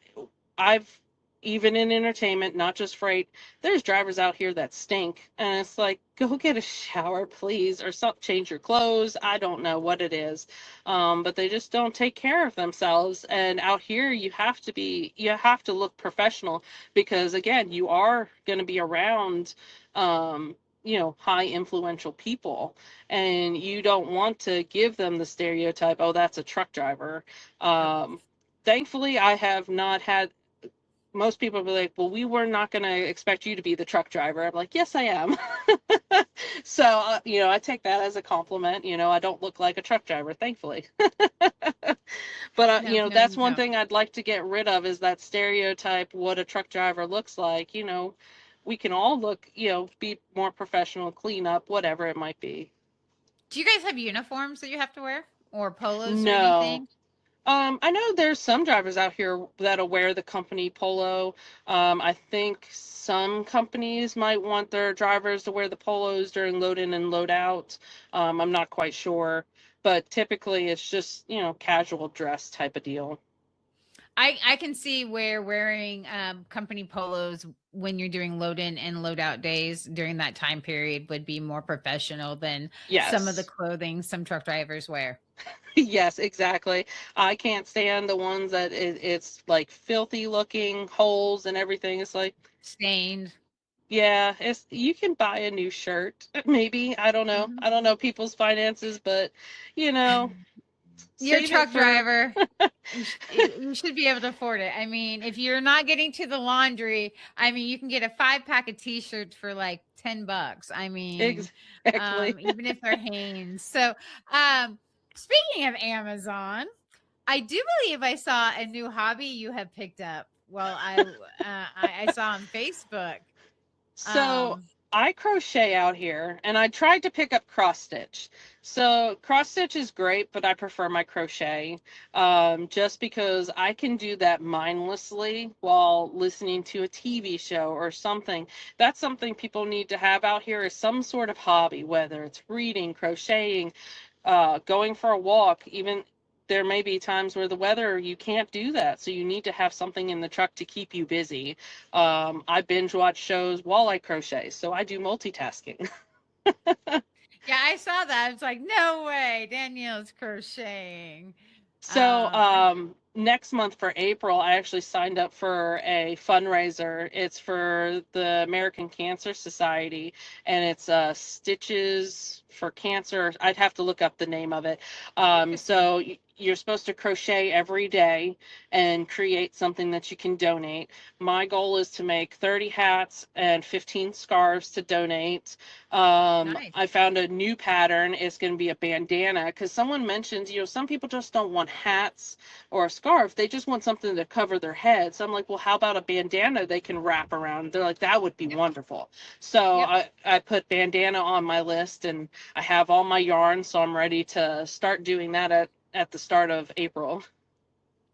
[SPEAKER 2] I've, even in entertainment, not just freight, there's drivers out here that stink, and it's like, go get a shower please, or some, change your clothes. I don't know what it is, but they just don't take care of themselves. And out here you have to look professional, because again, you are going to be around high influential people, and you don't want to give them the stereotype, oh, that's a truck driver.
[SPEAKER 1] Yep.
[SPEAKER 2] Thankfully, I have not had, most people be like, well, we were not going to expect you to be the truck driver. I'm like, yes, I am. So, I take that as a compliment. I don't look like a truck driver, thankfully. But,
[SPEAKER 1] No, no,
[SPEAKER 2] that's
[SPEAKER 1] you
[SPEAKER 2] one
[SPEAKER 1] don't.
[SPEAKER 2] thing I'd like to get rid of, is that stereotype, what a truck driver looks like. We can all look, be more professional, clean up, whatever it might be.
[SPEAKER 1] Do you guys have uniforms that you have to wear or polos or
[SPEAKER 2] No.
[SPEAKER 1] anything?
[SPEAKER 2] I know there's some drivers out here that'll wear the company polo. I think some companies might want their drivers to wear the polos during load in and load out. I'm not quite sure, but typically it's just, casual dress type of deal.
[SPEAKER 1] I can see where wearing company polos when you're doing load in and load out days during that time period would be more professional than some of the
[SPEAKER 2] Yes.
[SPEAKER 1] clothing some truck drivers wear.
[SPEAKER 2] Yes, exactly. I can't stand the ones that it's like filthy looking, holes and everything. It's like,
[SPEAKER 1] Stained.
[SPEAKER 2] yeah, you can buy a new shirt, maybe. I don't know.
[SPEAKER 1] Mhm.
[SPEAKER 2] I don't know people's finances, but you know,
[SPEAKER 1] You're a
[SPEAKER 2] save it
[SPEAKER 1] truck
[SPEAKER 2] for.
[SPEAKER 1] driver. You should be able to afford it. I mean, if you're not getting to the laundry, I mean, you can get a 5 pack of t-shirts for like $10. I mean,
[SPEAKER 2] Exactly.
[SPEAKER 1] even if they're Hanes. So, speaking of Amazon, I do believe I saw a new hobby you have picked up. Well, I saw on Facebook.
[SPEAKER 2] So
[SPEAKER 1] Um,
[SPEAKER 2] I crochet out here, and I tried to pick up cross stitch. So cross stitch is great, but I prefer my crochet, just because I can do that mindlessly while listening to a TV show or something. That's something people need to have out here, is some sort of hobby, whether it's reading, crocheting, going for a walk. Even there may be times where the weather, you can't do that, so you need to have something in the truck to keep you busy. I binge watch shows while I crochet, so I do multitasking.
[SPEAKER 1] yeah, I saw that. I was like, no way, Danielle's crocheting.
[SPEAKER 2] So,
[SPEAKER 1] I
[SPEAKER 2] next month for April, I actually signed up for a fundraiser. It's for the American Cancer Society, and it's Stitches for Cancer. I'd have to look up the name of it.
[SPEAKER 1] Interesting.
[SPEAKER 2] You're supposed to crochet every day and create something that you can donate. My goal is to make 30 hats and 15 scarves to donate. I
[SPEAKER 1] Nice.
[SPEAKER 2] found a new pattern. It's going to be a bandana, because someone mentioned, some people just don't want hats or a scarf. They just want something to cover their head. So I'm like, well, how about a bandana they can wrap around? They're like, that would be
[SPEAKER 1] Yep.
[SPEAKER 2] wonderful. So
[SPEAKER 1] Yep.
[SPEAKER 2] I put bandana on my list, and I have all my yarn, so I'm ready to start doing that at the start of April.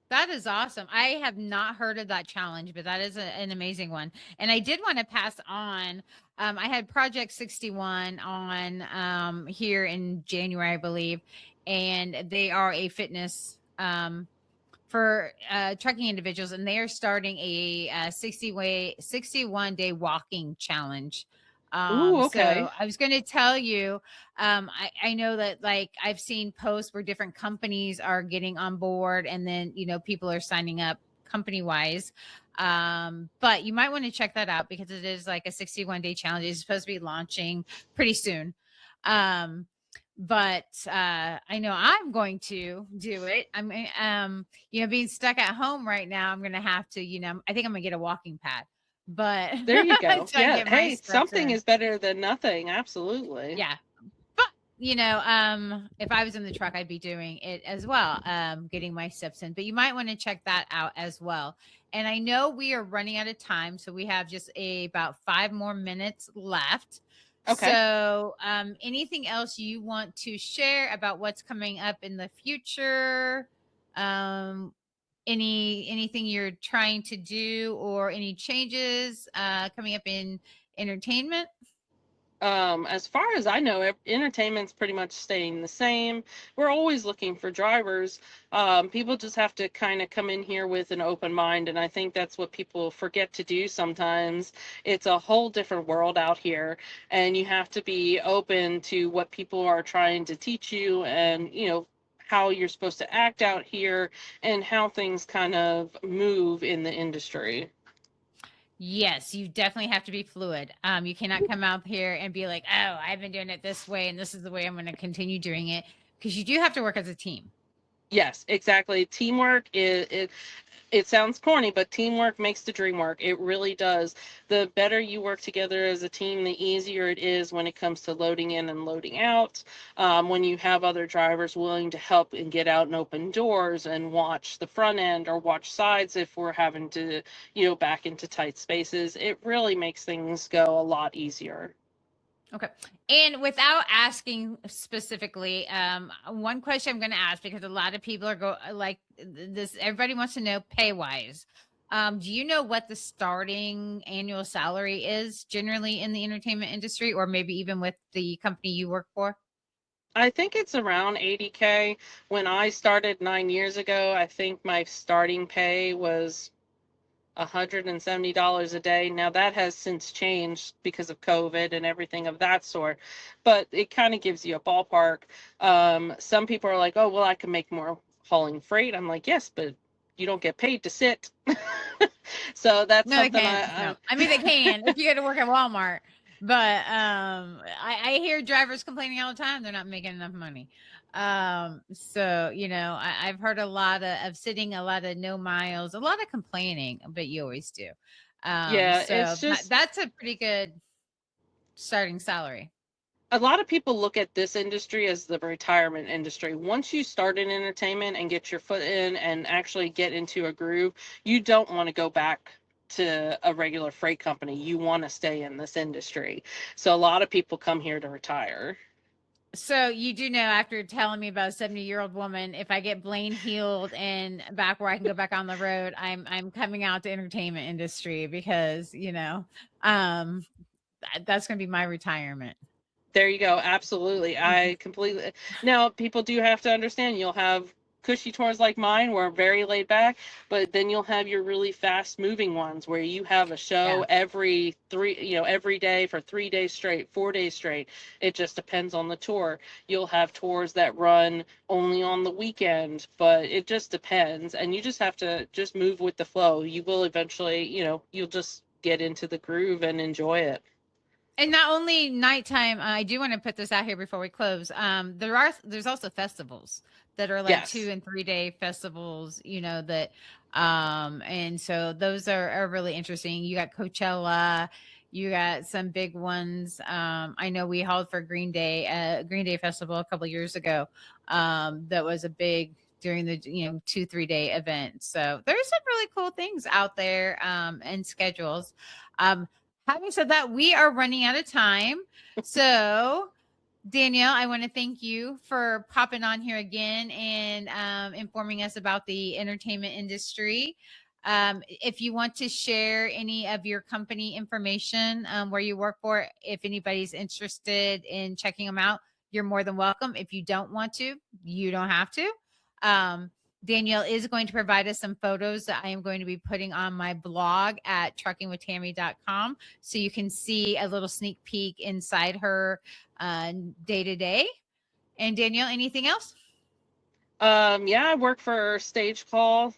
[SPEAKER 1] That is awesome. I have not heard of that challenge, but that is an amazing one. And I did want to pass on. I had Project 61 on here in January, I believe, and they are a fitness for trucking individuals, and they are starting a 61-day walking challenge.
[SPEAKER 2] Ooh,
[SPEAKER 1] So
[SPEAKER 2] okay.
[SPEAKER 1] I was going to tell you, I know that like I've seen posts where different companies are getting on board, and then people are signing up company wise. But you might want to check that out because it is like a 61-day challenge. It's supposed to be launching pretty soon. Um, but I know I'm going to do it. I mean, being stuck at home right now, I'm gonna have to, I think I'm gonna get a walking pad, but
[SPEAKER 2] There you go.
[SPEAKER 1] try and
[SPEAKER 2] Yeah.
[SPEAKER 1] get my
[SPEAKER 2] Hey,
[SPEAKER 1] steps
[SPEAKER 2] something
[SPEAKER 1] in.
[SPEAKER 2] is better than nothing. Absolutely.
[SPEAKER 1] Yeah. if I was in the truck, I'd be doing it as well, getting my steps in. But you might want to check that out as well. And I know we are running out of time, so we have just about 5 more minutes left.
[SPEAKER 2] Okay.
[SPEAKER 1] So, anything else you want to share about what's coming up in the future? Um, anything you're trying to do, or any changes coming up in entertainment?
[SPEAKER 2] As far as I know, entertainment's pretty much staying the same. We're always looking for drivers. People just have to kind of come in here with an open mind, and I think that's what people forget to do sometimes. It's a whole different world out here, and you have to be open to what people are trying to teach you, and how you're supposed to act out here, and how things kind of move in the industry.
[SPEAKER 1] Yes, you definitely have to be fluid. You cannot come out here and be like, "Oh, I've been doing it this way, and this is the way I'm going to continue doing it," because you do have to work as a team.
[SPEAKER 2] Yes, exactly. Teamwork is it sounds corny, but teamwork makes the dream work. It really does. The better you work together as a team, the easier it is when it comes to loading in and loading out. When you have other drivers willing to help and get out and open doors and watch the front end or watch sides if we're having to, back into tight spaces, it really makes things go a lot easier.
[SPEAKER 1] Okay. And without asking specifically, one question I'm going to ask, because a lot of people are like this, everybody wants to know pay wise. Do you know what the starting annual salary is generally in the entertainment industry, or maybe even with the company you work for?
[SPEAKER 2] I think it's around 80K. When I started 9 years ago, I think my starting pay was $170 a day. Now that has since changed because of COVID and everything of that sort, but it kind of gives you a ballpark. Some people are like, oh, well, I can make more hauling freight. I'm like, yes, but you don't get paid to sit. So that's
[SPEAKER 1] No, they
[SPEAKER 2] something
[SPEAKER 1] can't. No, I mean they can if you go to work at Walmart. But I hear drivers complaining all the time they're not making enough money. So I've heard a lot of sitting, a lot of no miles, a lot of complaining, but you always do.
[SPEAKER 2] yeah,
[SPEAKER 1] So
[SPEAKER 2] it's just
[SPEAKER 1] that's a pretty good starting salary.
[SPEAKER 2] a lot of people look at this industry as the retirement industry. Once you start in entertainment and get your foot in and actually get into a groove, you don't want to go back to a regular freight company. You want to stay in this industry. So a lot of people come here to retire.
[SPEAKER 1] So you do know, after telling me about a 70-year-old woman, if I get Blaine healed and back where I can go back on the road, I'm coming out to entertainment industry, because um that's going to be my retirement.
[SPEAKER 2] There you go. Absolutely. I completely. Now, people do have to understand you'll have cushy tours like mine where I'm very laid back, but then you'll have your really fast moving ones where you have a
[SPEAKER 1] Yeah.
[SPEAKER 2] show every day for 3 days straight, 4 days straight. It just depends on the tour. You'll have tours that run only on the weekend, but it just depends. And you just have to just move with the flow. You will eventually, you'll just get into the groove and enjoy it.
[SPEAKER 1] And not only nighttime, I do want to put this out here before we close. There's also festivals that are like
[SPEAKER 2] Yes.
[SPEAKER 1] 2 and 3 day festivals, that and so those are really interesting. You got Coachella, you got some big ones. I know we hauled for Green Day Festival a couple years ago. That was a big during the 2 3 day event. So there's some really cool things out there, and schedules. Um, Having said that, we are running out of time. So, Danielle, I want to thank you for popping on here again and informing us about the entertainment industry. If you want to share any of your company information, where you work for, if anybody's interested in checking them out, you're more than welcome. If you don't want to, you don't have to. Um, Danielle is going to provide us some photos that I am going to be putting on my blog at truckingwithtammy.com, so you can see a little sneak peek inside her day to day. And Danielle, anything else?
[SPEAKER 2] Yeah, I work for Stage Call,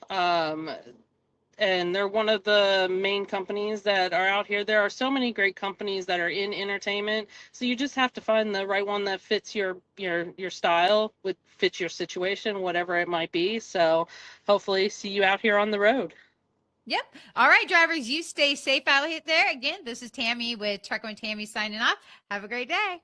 [SPEAKER 2] and they're one of the main companies that are out here. There are so many great companies that are in entertainment, so you just have to find the right one that fits your style, fits your situation, whatever it might be. So, hopefully, see you out here on the road.
[SPEAKER 1] Yep. All right, drivers, you stay safe out there. Again, this is Tammy with Trucking with Tammy signing off. Have a great day.